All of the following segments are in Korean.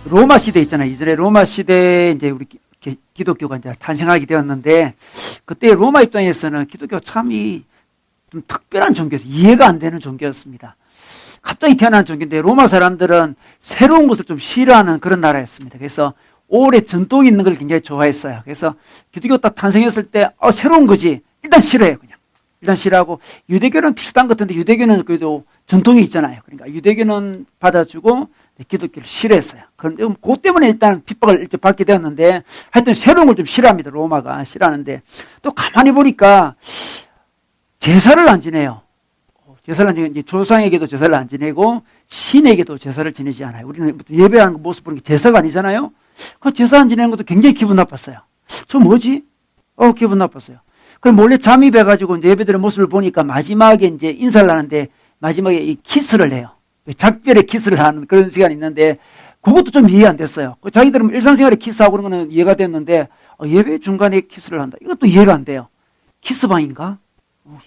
로마 시대 있잖아요. 이스라엘 로마 시대에 이제 우리 기독교가 이제 탄생하게 되었는데, 그때 로마 입장에서는 기독교가 참 좀 특별한 종교였어요. 이해가 안 되는 종교였습니다. 갑자기 태어난 종교인데 로마 사람들은 새로운 것을 좀 싫어하는 그런 나라였습니다. 그래서 오래 전통이 있는 걸 굉장히 좋아했어요. 그래서 기독교 딱 탄생했을 때 새로운 거지. 일단 싫어해요. 그냥. 일단 싫어하고, 유대교는 비슷한 것 같은데 유대교는 그래도 전통이 있잖아요. 그러니까 유대교는 받아주고 기독교를 싫어했어요. 그런데 그 때문에 일단 핍박을 받게 되었는데, 하여튼 새로운 걸 좀 싫어합니다. 로마가 싫어하는데, 또 가만히 보니까 제사를 안 지내요. 제사를 안 지내고, 이제 조상에게도 제사를 안 지내고 신에게도 제사를 지내지 않아요. 우리는 예배하는 모습 보는 게 제사가 아니잖아요. 그 제사 안 지내는 것도 굉장히 기분 나빴어요. 저 뭐지? 기분 나빴어요. 그럼 몰래 잠입해가지고 이제 예배드리는 모습을 보니까 마지막에 이제 인사를 하는데 마지막에 이 키스를 해요. 작별의 키스를 하는 그런 시간이 있는데, 그것도 좀 이해 안 됐어요. 자기들은 일상생활에 키스하고 그런 거는 이해가 됐는데, 예배 중간에 키스를 한다. 이것도 이해가 안 돼요. 키스방인가?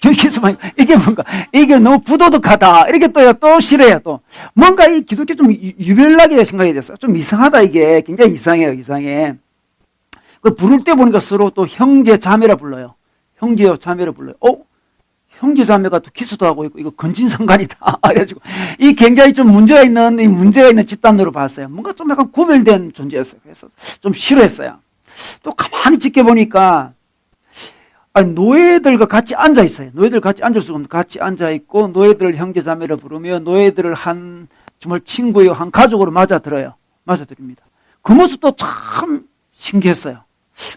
키스방, 이게 뭔가, 이게 너무 부도덕하다. 이렇게 또 싫어요, 또. 뭔가 이 기독교 좀 유별나게 생각이 됐어요. 좀 이상하다, 이게. 굉장히 이상해요, 이상해. 부를 때 보니까 서로 또 형제, 자매라 불러요. 형제요, 자매라 불러요. 형제, 자매가 또 키스도 하고 있고, 이거 건진상간이다. 그래가지고, 이 굉장히 좀 문제가 있는 집단으로 봤어요. 뭔가 좀 약간 구별된 존재였어요. 그래서 좀 싫어했어요. 또 가만히 지켜보니까, 노예들과 같이 앉아 있어요. 노예들 같이 앉을 수가 없는데 같이 앉아 있고, 노예들을 형제자매로 부르며 노예들을 정말 친구요, 한 가족으로 맞아들어요. 맞아들입니다. 그 모습도 참 신기했어요.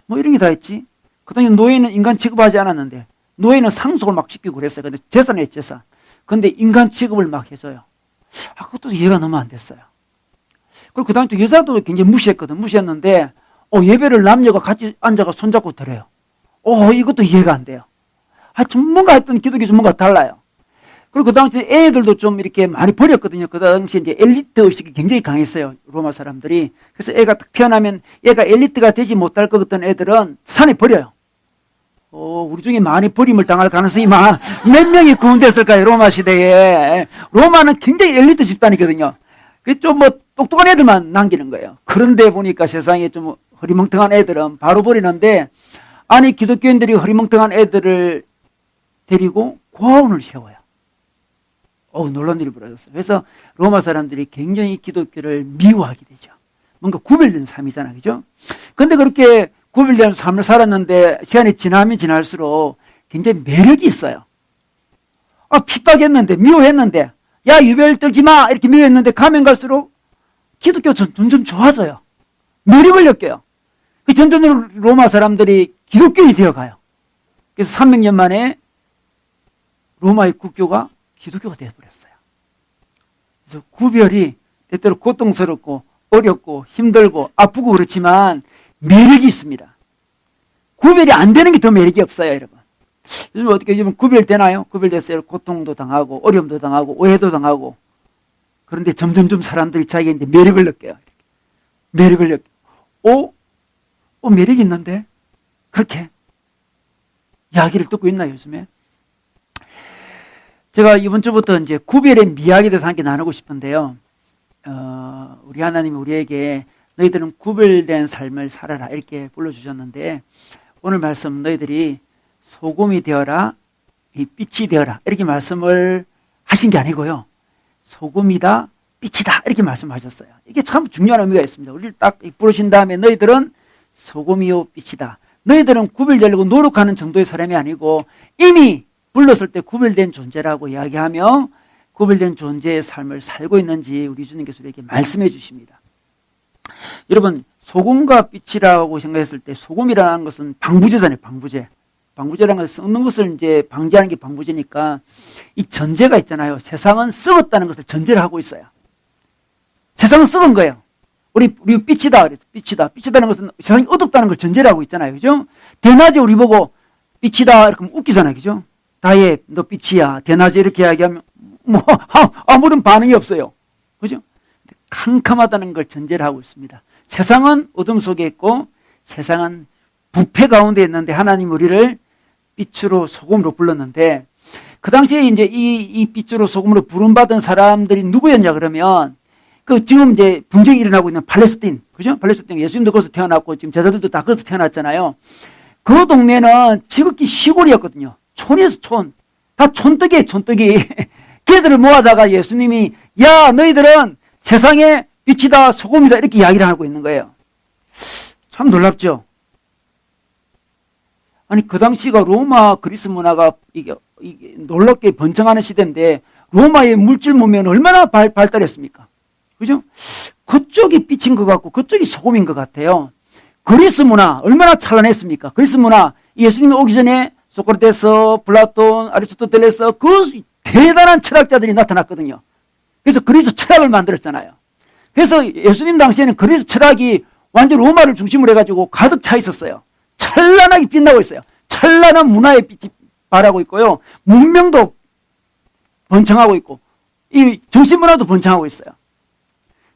뭐 이런 게 다 있지? 그 당시 노예는 인간 취급하지 않았는데, 노예는 상속을 막 시키고 그랬어요. 근데 재산이에요, 재산. 근데 인간 취급을 막 해줘요. 그것도 이해가 너무 안 됐어요. 그리고 그 다음에 또 여자도 굉장히 무시했거든. 무시했는데, 예배를 남녀가 같이 앉아가 손잡고 드려요. 이것도 이해가 안 돼요. 하여튼 뭔가 했던 기독교 좀 뭔가 달라요. 그리고 그 당시 애들도 좀 이렇게 많이 버렸거든요. 그 당시 이제 엘리트 의식이 굉장히 강했어요. 로마 사람들이. 그래서 애가 딱 태어나면 얘가 엘리트가 되지 못할 것 같던 애들은 산에 버려요. 우리 중에 많이 버림을 당할 가능성이 몇 명이 구원됐을까요? 로마 시대에. 로마는 굉장히 엘리트 집단이거든요. 좀 똑똑한 애들만 남기는 거예요. 그런데 보니까 세상에 좀 허리멍텅한 애들은 바로 버리는데, 아니, 기독교인들이 허리멍텅한 애들을 데리고 고아원을 세워요. 놀란 일이 벌어졌어요. 그래서 로마 사람들이 굉장히 기독교를 미워하게 되죠. 뭔가 구별된 삶이잖아, 그죠? 근데 그렇게 구별된 삶을 살았는데, 시간이 지나면 지날수록 굉장히 매력이 있어요. 핍박했는데, 미워했는데, 야, 유별 떨지 마! 이렇게 미워했는데, 가면 갈수록 기독교 점점 좋아져요. 매력을 느껴요. 점점 로마 사람들이 기독교인이 되어가요. 그래서 300년 만에 로마의 국교가 기독교가 되어버렸어요. 그래서 구별이 때때로 고통스럽고 어렵고 힘들고 아프고 그렇지만 매력이 있습니다. 구별이 안 되는 게 더 매력이 없어요, 여러분. 요즘 어떻게 구별되나요? 구별됐어요. 고통도 당하고 어려움도 당하고 오해도 당하고. 그런데 점점점 사람들이 자기한테 매력을 느껴요. 매력을 느껴요. 매력이 있는데? 그렇게 이야기를 듣고 있나요, 요즘에? 제가 이번 주부터 이제 구별의 미학에 대해서 함께 나누고 싶은데요. 우리 하나님이 우리에게 너희들은 구별된 삶을 살아라 이렇게 불러주셨는데, 오늘 말씀 너희들이 소금이 되어라, 이 빛이 되어라 이렇게 말씀을 하신 게 아니고요. 소금이다, 빛이다 이렇게 말씀하셨어요. 이게 참 중요한 의미가 있습니다. 우리를 딱 부르신 다음에 너희들은 소금이요 빛이다. 너희들은 구별되려고 노력하는 정도의 사람이 아니고 이미 불렀을 때 구별된 존재라고 이야기하며 구별된 존재의 삶을 살고 있는지 우리 주님께서 우리에게 말씀해 주십니다. 여러분, 소금과 빛이라고 생각했을 때 소금이라는 것은 방부제잖아요. 방부제. 방부제라는 것은 썩는 것을 이제 방지하는 게 방부제니까 이 전제가 있잖아요. 세상은 썩었다는 것을 전제를 하고 있어요. 세상은 썩은 거예요. 우리 빛이다 그래서 빛이다는 것은 세상이 어둡다는 걸 전제를 하고 있잖아요. 그죠? 대낮에 우리 보고 빛이다 이렇게 웃기잖아요. 그죠? 다혜 너 빛이야. 대낮에 이렇게 이야기하면 아무런 반응이 없어요. 그죠? 캄캄하다는 걸 전제를 하고 있습니다. 세상은 어둠 속에 있고 세상은 부패 가운데 있는데 하나님 우리를 빛으로 소금으로 불렀는데, 그 당시에 이제 이 빛으로 소금으로 부름받은 사람들이 누구였냐 그러면 지금 이제 분쟁이 일어나고 있는 팔레스틴, 그죠? 팔레스틴, 예수님도 거기서 태어났고, 지금 제자들도 다 거기서 태어났잖아요. 그 동네는 지극히 시골이었거든요. 촌에서 촌. 다 촌뜨기예요, 촌뜨기. 걔들을 모아다가 예수님이, 야, 너희들은 세상의 빛이다, 소금이다, 이렇게 이야기를 하고 있는 거예요. 참 놀랍죠? 아니, 그 당시가 로마 그리스 문화가 이게 놀랍게 번창하는 시대인데, 로마의 물질 문명은 얼마나 발달했습니까? 그죠? 그쪽이 빛인 것 같고, 그쪽이 소금인 것 같아요. 그리스 문화, 얼마나 찬란했습니까? 그리스 문화, 예수님이 오기 전에 소크라테스, 플라톤, 아리스토텔레스, 그 대단한 철학자들이 나타났거든요. 그래서 그리스 철학을 만들었잖아요. 그래서 예수님 당시에는 그리스 철학이 완전 로마를 중심으로 해가지고 가득 차 있었어요. 찬란하게 빛나고 있어요. 찬란한 문화의 빛이 발하고 있고요. 문명도 번창하고 있고, 이 정신문화도 번창하고 있어요.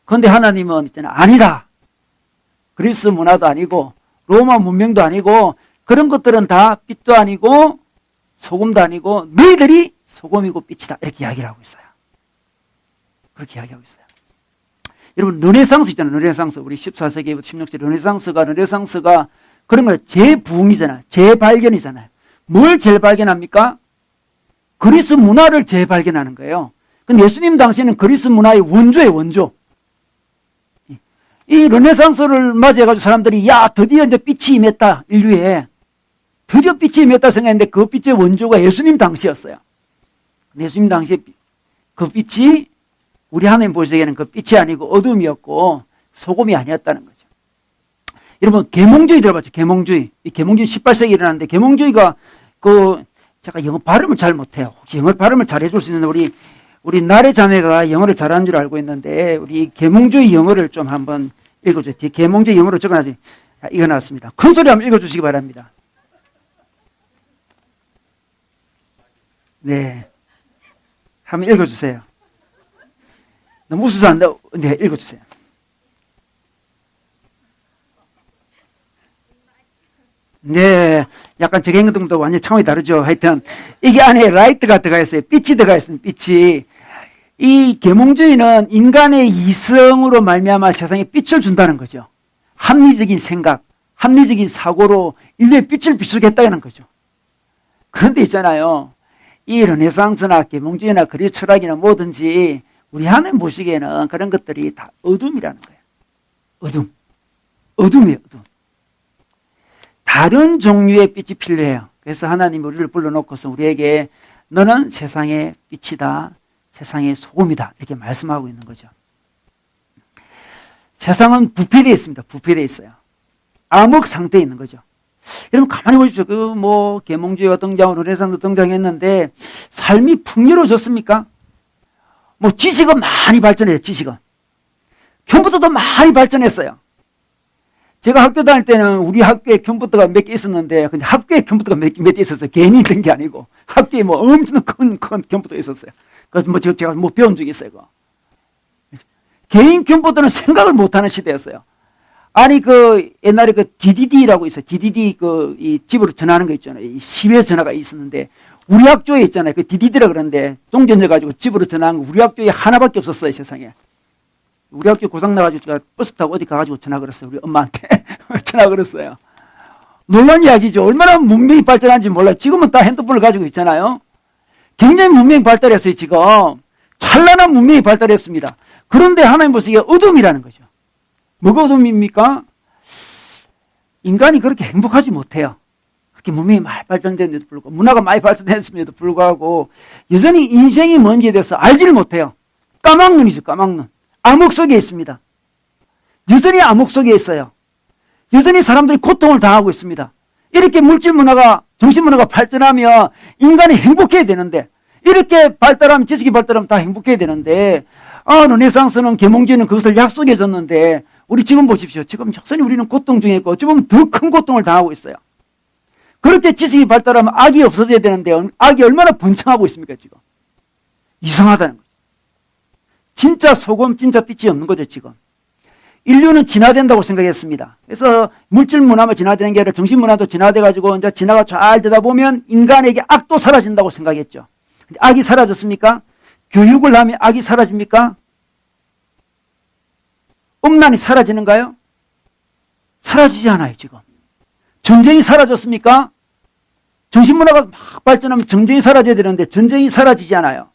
그런데 하나님은 있잖아요. 아니다. 그리스 문화도 아니고, 로마 문명도 아니고, 그런 것들은 다 빛도 아니고, 소금도 아니고, 너희들이 소금이고 빛이다. 이렇게 이야기를 하고 있어요. 그렇게 이야기하고 있어요. 여러분, 르네상스 있잖아요. 르네상스. 우리 14세기부터 16세기 르네상스가 그런 거예요. 재부흥이잖아요. 재발견이잖아요. 뭘 재발견합니까? 그리스 문화를 재발견하는 거예요. 근데 예수님 당시에는 그리스 문화의 원조예요, 원조. 이 르네상스를 맞이해가지고 사람들이, 야, 드디어 이제 빛이 임했다, 인류에. 드디어 빛이 임했다 생각했는데 그 빛의 원조가 예수님 당시였어요. 근데 예수님 당시에 그 빛이 우리 하나님 보시기에는 그 빛이 아니고 어둠이었고 소금이 아니었다는 거죠. 여러분, 계몽주의 들어봤죠? 계몽주의. 이 계몽주의 18세기에 일어났는데, 계몽주의가 제가 영어 발음을 잘 못해요. 혹시 영어 발음을 잘 해줄 수 있는 우리 나래 자매가 영어를 잘하는 줄 알고 있는데, 우리 계몽주의 영어를 좀 한번 읽어줘요. 뒤에 계몽주의 영어로 적어놔야지. 이거 나왔습니다. 큰 소리 한번 읽어주시기 바랍니다. 네. 한번 읽어주세요. 너무 웃어서 안 돼. 네, 읽어주세요. 네, 약간 제 행동도 완전 차원이 다르죠. 하여튼 이게 안에 라이트가 들어가 있어요. 빛이 들어가 있습니다. 빛이. 이 계몽주의는 인간의 이성으로 말미암아 세상에 빛을 준다는 거죠. 합리적인 생각, 합리적인 사고로 인류의 빛을 비추겠다는 거죠. 그런데 있잖아요. 이 르네상스나 계몽주의나 그리스 철학이나 뭐든지 우리 하나님 보시기에는 그런 것들이 다 어둠이라는 거예요. 어둠. 어둠이에요, 어둠. 다른 종류의 빛이 필요해요. 그래서 하나님 우리를 불러놓고서 우리에게 너는 세상의 빛이다. 세상의 소금이다. 이렇게 말씀하고 있는 거죠. 세상은 부패되어 있습니다. 부패되어 있어요. 암흑 상태에 있는 거죠. 여러분 가만히 보십시오. 계몽주의가 등장하고 르네상스도 등장했는데 삶이 풍요로워졌습니까? 지식은 많이 발전해요. 지식은. 컴퓨터도 많이 발전했어요. 제가 학교 다닐 때는 우리 학교에 컴퓨터가 몇 개 있었는데, 근데 학교에 컴퓨터가 몇 개 있었어요. 괜히 있는 게 아니고. 학교에 엄청 큰 컴퓨터가 있었어요. 그래서 제가 배운 적이 있어요. 그거. 개인 컴퓨터는 생각을 못하는 시대였어요. 아니, 옛날에 DDD라고 있어요. DDD 이 집으로 전화하는 거 있잖아요. 이 시외 전화가 있었는데, 우리 학교에 있잖아요. DDD라 그러는데, 동전해가지고 집으로 전화한 거 우리 학교에 하나밖에 없었어요, 세상에. 우리 학교 고장나가지고 제가 버스 타고 어디 가가지고 전화 걸었어요. 우리 엄마한테. 전화 걸었어요. 놀란 이야기죠. 얼마나 문명이 발전한지 몰라요. 지금은 다 핸드폰을 가지고 있잖아요. 굉장히 문명이 발달했어요, 지금. 찬란한 문명이 발달했습니다. 그런데 하나님 보시기에 어둠이라는 거죠. 뭐가 어둠입니까? 인간이 그렇게 행복하지 못해요. 그렇게 문명이 많이 발전됐는데도 불구하고, 문화가 많이 발전됐음에도 불구하고, 여전히 인생이 뭔지에 대해서 알지를 못해요. 까막눈이죠, 까막눈. 암흑 속에 있습니다. 여전히 암흑 속에 있어요. 여전히 사람들이 고통을 당하고 있습니다. 이렇게 물질 문화가, 정신 문화가 발전하면 인간이 행복해야 되는데, 이렇게 발달하면, 지식이 발달하면 다 행복해야 되는데, 르네상스는 계몽주의는 그것을 약속해 줬는데, 우리 지금 보십시오. 지금 여전히 우리는 고통 중에 있고, 지금 더 큰 고통을 당하고 있어요. 그렇게 지식이 발달하면 악이 없어져야 되는데, 악이 얼마나 번창하고 있습니까, 지금? 이상하다는 거죠. 진짜 소금, 진짜 빛이 없는 거죠, 지금. 인류는 진화된다고 생각했습니다. 그래서 물질 문화만 진화되는 게 아니라 정신 문화도 진화돼가지고 이제 진화가 잘 되다 보면 인간에게 악도 사라진다고 생각했죠. 근데 악이 사라졌습니까? 교육을 하면 악이 사라집니까? 음란이 사라지는가요? 사라지지 않아요, 지금. 전쟁이 사라졌습니까? 정신문화가 막 발전하면 전쟁이 사라져야 되는데 전쟁이 사라지지 않아요.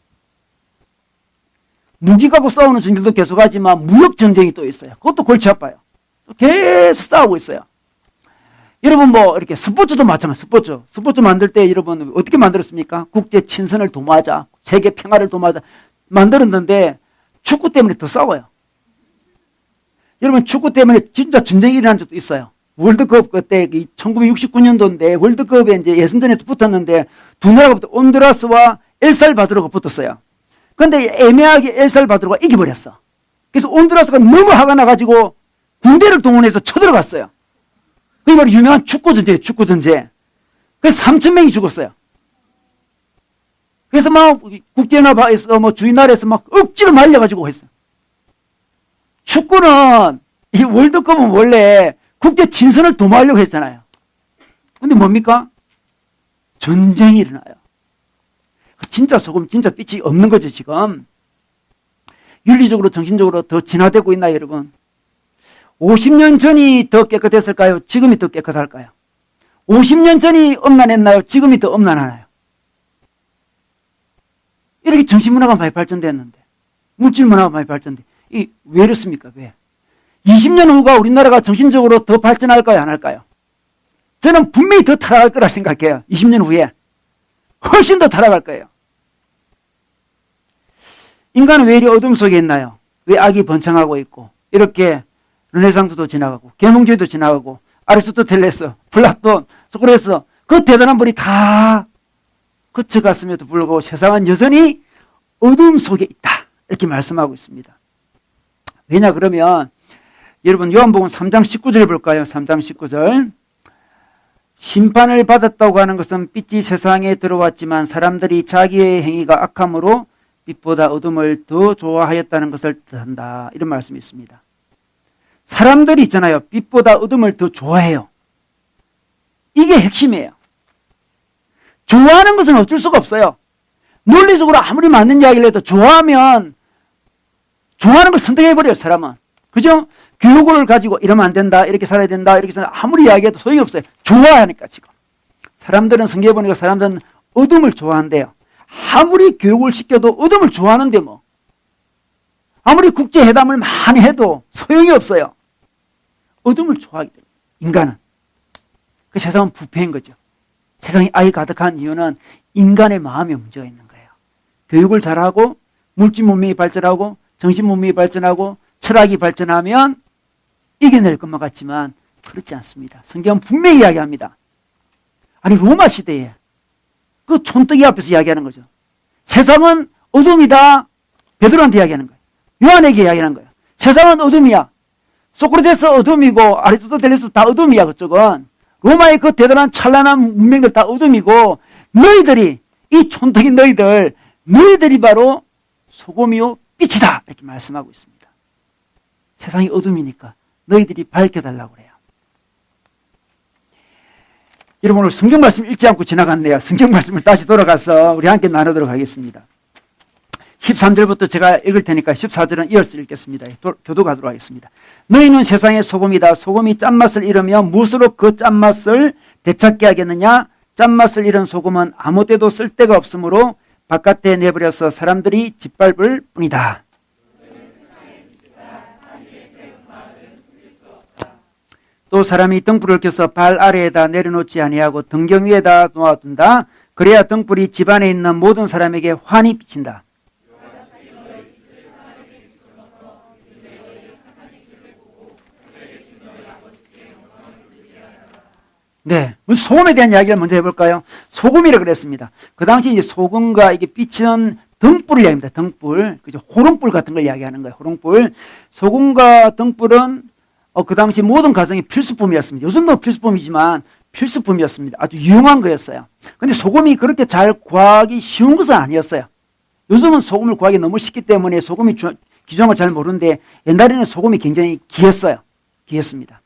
무기 갖고 싸우는 전쟁도 계속하지만 무역 전쟁이 또 있어요. 그것도 골치 아파요. 계속 싸우고 있어요. 여러분 뭐 이렇게 스포츠도 마찬가지. 스포츠 만들 때 여러분 어떻게 만들었습니까? 국제 친선을 도모하자, 세계 평화를 도모하자 만들었는데 축구 때문에 더 싸워요. 여러분 축구 때문에 진짜 전쟁이 일어난 적도 있어요. 월드컵 그때 1969년도인데 월드컵에 이제 예선전에서 붙었는데 두 나라가 온두라스와 엘살바도르가 붙었어요. 근데 애매하게 엘살바도르가 이겨버렸어. 그래서 온두라스가 너무 화가 나가지고 군대를 동원해서 쳐들어갔어요. 그게 바로 유명한 축구전쟁이에요, 축구전쟁. 그래서 3,000명이 죽었어요. 그래서 막 국제연합에서 뭐 주인나라에서 막 억지로 말려가지고 했어요. 축구는, 이 월드컵은 원래 국제 친선을 도모하려고 했잖아요. 근데 뭡니까? 전쟁이 일어나요. 진짜 소금, 진짜 빛이 없는 거죠, 지금. 윤리적으로, 정신적으로 더 진화되고 있나요, 여러분? 50년 전이 더 깨끗했을까요? 지금이 더 깨끗할까요? 50년 전이 음란했나요? 지금이 더 음란하나요? 이렇게 정신문화가 많이 발전됐는데, 물질문화가 많이 발전돼. 왜 이렇습니까? 왜? 20년 후가 우리나라가 정신적으로 더 발전할까요? 안 할까요? 저는 분명히 더 타락할 거라 생각해요. 20년 후에. 훨씬 더 타락할 거예요. 인간은 왜 이리 어둠 속에 있나요? 왜 악이 번창하고 있고, 이렇게 르네상스도 지나가고, 계몽주의도 지나가고, 아리스토텔레스, 플라톤, 소크라테스, 그 대단한 분이 다 거쳐갔음에도 불구하고 세상은 여전히 어둠 속에 있다. 이렇게 말씀하고 있습니다. 왜냐 그러면 여러분 요한복음 3장 19절 볼까요? 3장 19절. 심판을 받았다고 하는 것은 빛이 세상에 들어왔지만 사람들이 자기의 행위가 악함으로 빛보다 어둠을 더 좋아하였다는 것을 뜻한다. 이런 말씀이 있습니다. 사람들이 있잖아요. 빛보다 어둠을 더 좋아해요. 이게 핵심이에요. 좋아하는 것은 어쩔 수가 없어요. 논리적으로 아무리 맞는 이야기를 해도 좋아하면 좋아하는 걸 선택해버려요, 사람은. 그죠? 교육을 가지고 이러면 안 된다, 이렇게 살아야 된다, 이렇게 살아야 된다. 아무리 이야기해도 소용이 없어요. 좋아하니까 지금. 사람들은 성경에 보니까 사람들은 어둠을 좋아한대요. 아무리 교육을 시켜도 어둠을 좋아하는데 뭐. 아무리 국제회담을 많이 해도 소용이 없어요. 어둠을 좋아하기 때문에. 인간은. 그 세상은 부패인 거죠. 세상이 악이 가득한 이유는 인간의 마음에 문제가 있는 거예요. 교육을 잘하고 물질 문명이 발전하고 정신 문명이 발전하고 철학이 발전하면 이겨낼 것만 같지만 그렇지 않습니다. 성경은 분명히 이야기합니다. 아니 로마 시대에 그 촌뜨기 앞에서 이야기하는 거죠. 세상은 어둠이다. 베드로한테 이야기하는 거예요. 요한에게 이야기하는 거예요. 세상은 어둠이야. 소크라테스 어둠이고 아리스토텔레스 다 어둠이야. 그쪽은 로마의 그 대단한 찬란한 문명들 다 어둠이고 너희들이 이 촌뜨기 너희들이 바로 소금이요 빛이다. 이렇게 말씀하고 있습니다. 세상이 어둠이니까 너희들이 밝혀달라고 그래요. 여러분 오늘 성경 말씀 읽지 않고 지나갔네요. 성경 말씀을 다시 돌아가서 우리 함께 나누도록 하겠습니다. 13절부터 제가 읽을 테니까 14절은 이어서 읽겠습니다. 교도가도록 하겠습니다. 너희는 세상의 소금이다. 소금이 짠맛을 잃으면 무엇으로 그 짠맛을 되찾게 하겠느냐? 짠맛을 잃은 소금은 아무 때도 쓸데가 없으므로 바깥에 내버려서 사람들이 짓밟을 뿐이다. 또 사람이 등불을 켜서 발 아래에다 내려놓지 아니하고 등경 위에다 놓아둔다. 그래야 등불이 집안에 있는 모든 사람에게 환히 비친다. 네. 소금에 대한 이야기를 먼저 해볼까요? 소금이라 그랬습니다. 그 당시 이제 소금과 이게 비치는 등불을 이야기합니다. 등불. 그죠? 호롱불 같은 걸 이야기하는 거예요. 호롱불. 소금과 등불은 그 당시 모든 가정이 필수품이었습니다. 요즘도 필수품이지만 필수품이었습니다. 아주 유용한 거였어요. 근데 소금이 그렇게 잘 구하기 쉬운 것은 아니었어요. 요즘은 소금을 구하기 너무 쉽기 때문에 소금이 기종을 잘 모르는데 옛날에는 소금이 굉장히 귀했습니다.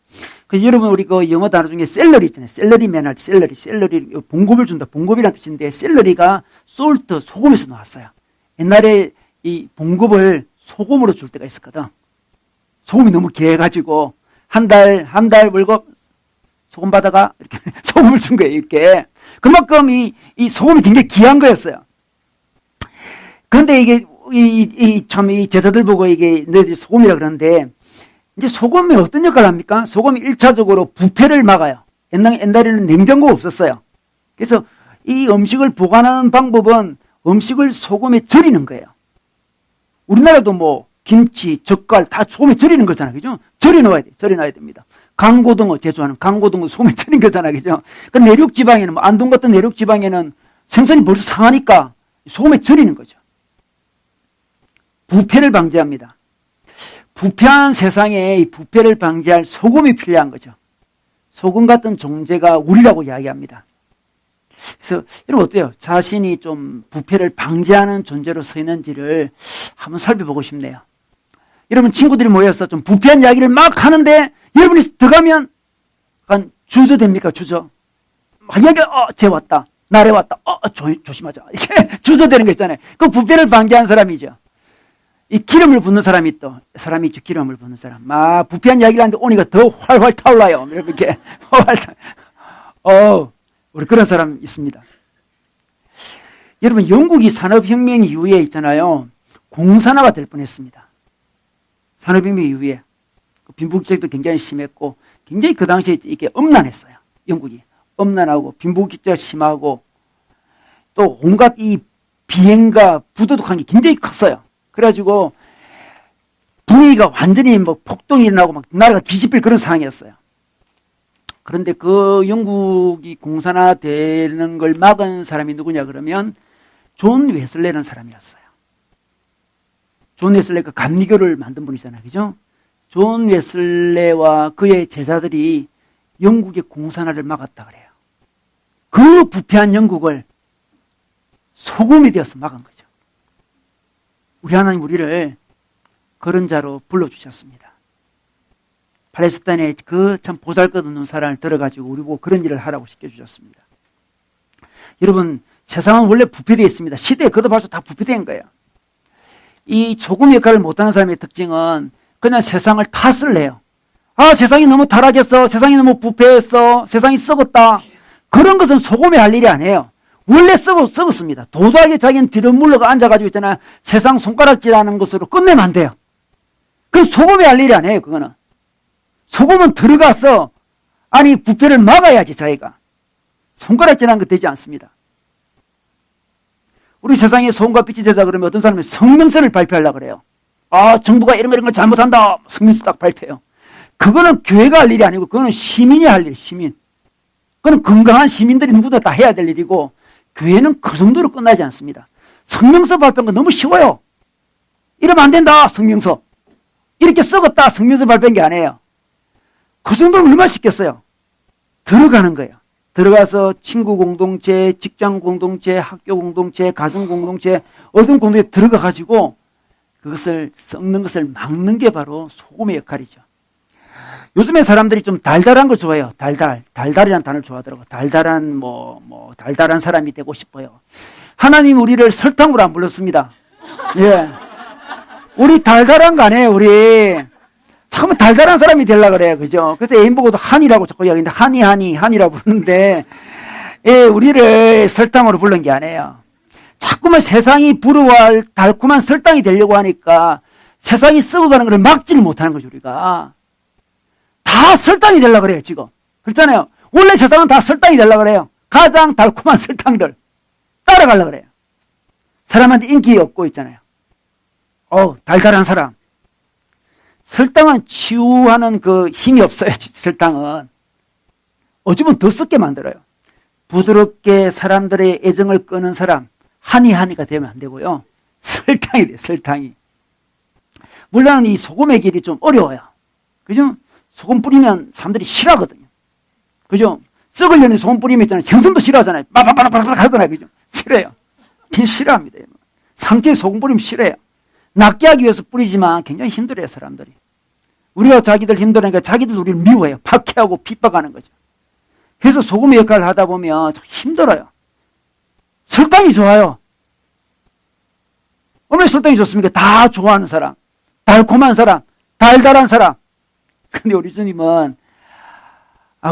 그래서 여러분 우리 그 영어 단어 중에 샐러리 있잖아요. 샐러리맨 할 때 샐러리 봉급을 준다. 봉급이라는 뜻인데 샐러리가 솔트 소금에서 나왔어요. 옛날에 이 봉급을 소금으로 줄 때가 있었거든. 소금이 너무 귀해가지고 한 달 월급 소금 받아가 이렇게 소금을 준 거예요. 이렇게 그만큼 이 소금이 굉장히 귀한 거였어요. 그런데 이게 참 이 제자들 보고 이게 너희들이 소금이라 그러는데 이제 소금이 어떤 역할을 합니까? 소금이 1차적으로 부패를 막아요. 옛날에는 냉장고가 없었어요. 그래서 이 음식을 보관하는 방법은 음식을 소금에 절이는 거예요. 우리나라도 뭐 김치, 젓갈 다 소금에 절이는 거잖아요. 그죠? 절여 넣어야 돼. 절여 놔야 됩니다. 강고등어, 제주하는 강고등어 소금에 절인 거잖아요. 그죠? 그 내륙 지방에는, 뭐 안동 같은 내륙 지방에는 생선이 벌써 상하니까 소금에 절이는 거죠. 부패를 방지합니다. 부패한 세상에 이 부패를 방지할 소금이 필요한 거죠. 소금 같은 존재가 우리라고 이야기합니다. 그래서 여러분 어때요? 자신이 좀 부패를 방지하는 존재로 서 있는지를 한번 살펴보고 싶네요. 여러분 친구들이 모여서 좀 부패한 이야기를 막 하는데 여러분이 들어가면 약간 주저됩니까? 주저. 막 이야기, 쟤 왔다. 나래 왔다. 조심하자. 이렇게 주저되는 거 있잖아요. 그 부패를 방지하는 사람이죠. 이 기름을 붓는 사람이 있죠. 기름을 붓는 사람. 막 부패한 이야기를 하는데 오니까 더 활활 타올라요. 이렇게 활활 우리 그런 사람 있습니다. 여러분 영국이 산업혁명 이후에 있잖아요. 공산화가 될 뻔했습니다. 산업혁명 이후에 빈부격차도 굉장히 심했고 굉장히 그 당시에 이게 엄난했어요. 영국이 엄난하고 빈부격차가 심하고 또 온갖 이 비행과 부도덕한 게 굉장히 컸어요. 그래가지고 분위기가 완전히 뭐 폭동이 일어나고 막 나라가 뒤집힐 그런 상황이었어요. 그런데 그 영국이 공산화되는 걸 막은 사람이 누구냐 그러면 존 웨슬레라는 사람이었어요. 존 웨슬레가 감리교를 만든 분이잖아요. 그죠? 존 웨슬레와 그의 제자들이 영국의 공산화를 막았다 그래요. 그 부패한 영국을 소금이 되어서 막은 거죠. 우리 하나님 우리를 그런 자로 불러주셨습니다. 팔레스타인에 그 참 보잘것없는 사람을 들어가지고 우리 보고 그런 일을 하라고 시켜주셨습니다. 여러분 세상은 원래 부패되어 있습니다. 시대에 거듭할수록 다 부패된 거예요. 이 소금 역할을 못하는 사람의 특징은 그냥 세상을 탓을 해요. 아 세상이 너무 타락했어. 세상이 너무 부패했어. 세상이 썩었다. 그런 것은 소금이 할 일이 아니에요. 원래 썩었습니다. 도도하게 자기는 뒤로 물러가 앉아가지고 있잖아요. 세상 손가락질하는 것으로 끝내면 안 돼요. 그건 소금이 할 일이 아니에요. 그거는. 소금은 들어가서 아니 부패를 막아야지 자기가. 손가락질하는 거 되지 않습니다. 우리 세상에 소금과 빛이 되자 그러면 어떤 사람은 성명서를 발표하려고 그래요. 아 정부가 이런 거 잘못한다. 성명서 딱 발표해요. 그거는 교회가 할 일이 아니고 그거는 시민이 할 일이에요. 시민. 그건 건강한 시민들이 누구나 다 해야 될 일이고 교회는 그 정도로 끝나지 않습니다. 성명서 발표한 거 너무 쉬워요. 이러면 안 된다. 성명서. 이렇게 썩었다. 성명서 발표한 게 아니에요. 그 정도로 얼마나 쉽겠어요. 들어가는 거예요. 들어가서 친구 공동체, 직장 공동체, 학교 공동체, 가정 공동체, 어떤 공동체에 들어가가지고 그것을 썩는 것을 막는 게 바로 소금의 역할이죠. 요즘에 사람들이 좀 달달한 걸 좋아해요. 달달이라는 단어를 좋아하더라고요. 달달한 사람이 되고 싶어요. 하나님 우리를 설탕으로 안 불렀습니다. 예. 우리 달달한 거 아니에요, 우리. 자꾸 달달한 사람이 되려고 그래요. 그죠? 그래서 애인 보고도 한이라고 자꾸 이야기하는데, 한이라고 부르는데, 예, 우리를 설탕으로 부른 게 아니에요. 자꾸만 세상이 부러워할 달콤한 설탕이 되려고 하니까 세상이 썩어가는 걸 막지를 못하는 거죠, 우리가. 다 설탕이 되려고 그래요, 지금. 그렇잖아요. 원래 세상은 다 설탕이 되려고 그래요. 가장 달콤한 설탕들. 따라가려고 그래요. 사람한테 인기 없고 있잖아요. 달달한 사람. 설탕은 치유하는 그 힘이 없어요, 설탕은. 어쩌면 더 썩게 만들어요. 부드럽게 사람들의 애정을 끄는 사람. 한이가 되면 안 되고요. 설탕이 돼요, 설탕이. 물론 이 소금의 길이 좀 어려워요. 그죠? 소금 뿌리면 사람들이 싫어하거든요. 그죠? 썩으려는 소금 뿌리면 있잖아요. 생선도 싫어하잖아요. 빠바바바바바 하잖아요. 그죠? 싫어요. 싫어합니다. 상체에 소금 뿌리면 싫어요. 낫게 하기 위해서 뿌리지만 굉장히 힘들어요, 사람들이. 우리가 자기들 힘들으니까 자기들 우리를 미워해요. 박해하고 핍박하는 거죠. 그래서 소금의 역할을 하다 보면 힘들어요. 설탕이 좋아요. 얼마나 설탕이 좋습니까? 다 좋아하는 사람. 달콤한 사람. 달달한 사람. 근데 우리 주님은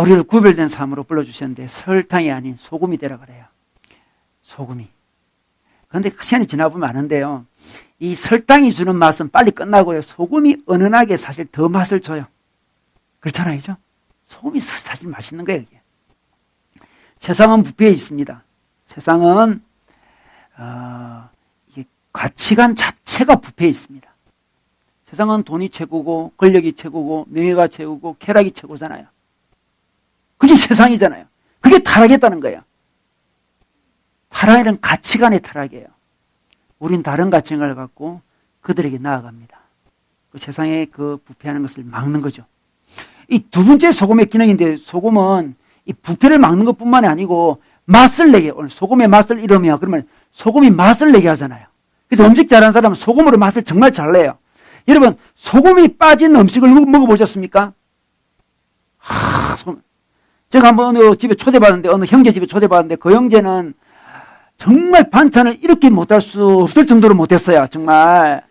우리를 구별된 삶으로 불러주셨는데 설탕이 아닌 소금이 되라 그래요. 소금이. 그런데 시간이 지나보면 아는데요. 이 설탕이 주는 맛은 빨리 끝나고요. 소금이 은은하게 사실 더 맛을 줘요. 그렇잖아요. 그죠? 소금이 사실 맛있는 거예요. 이게. 세상은 부패해 있습니다. 세상은 이게 가치관 자체가 부패해 있습니다. 세상은 돈이 최고고 권력이 최고고 명예가 최고고 쾌락이 최고잖아요. 그게 세상이잖아요. 그게 타락했다는 거예요. 타락은 가치관의 타락이에요. 우린 다른 가치관을 갖고 그들에게 나아갑니다. 그 세상에 그 부패하는 것을 막는 거죠. 이 두 번째 소금의 기능인데 소금은 이 부패를 막는 것뿐만이 아니고 맛을 내게, 오늘 소금의 맛을 잃으며 그러면 소금이 맛을 내게 하잖아요. 그래서 음식 잘하는 사람은 소금으로 맛을 정말 잘 내요. 여러분 소금이 빠진 음식을 먹어보셨습니까? 소금. 제가 한번 어느 집에 초대받았는데 어느 형제 집에 초대받았는데 그 형제는 정말 반찬을 이렇게 못할 수 없을 정도로 못했어요. 정말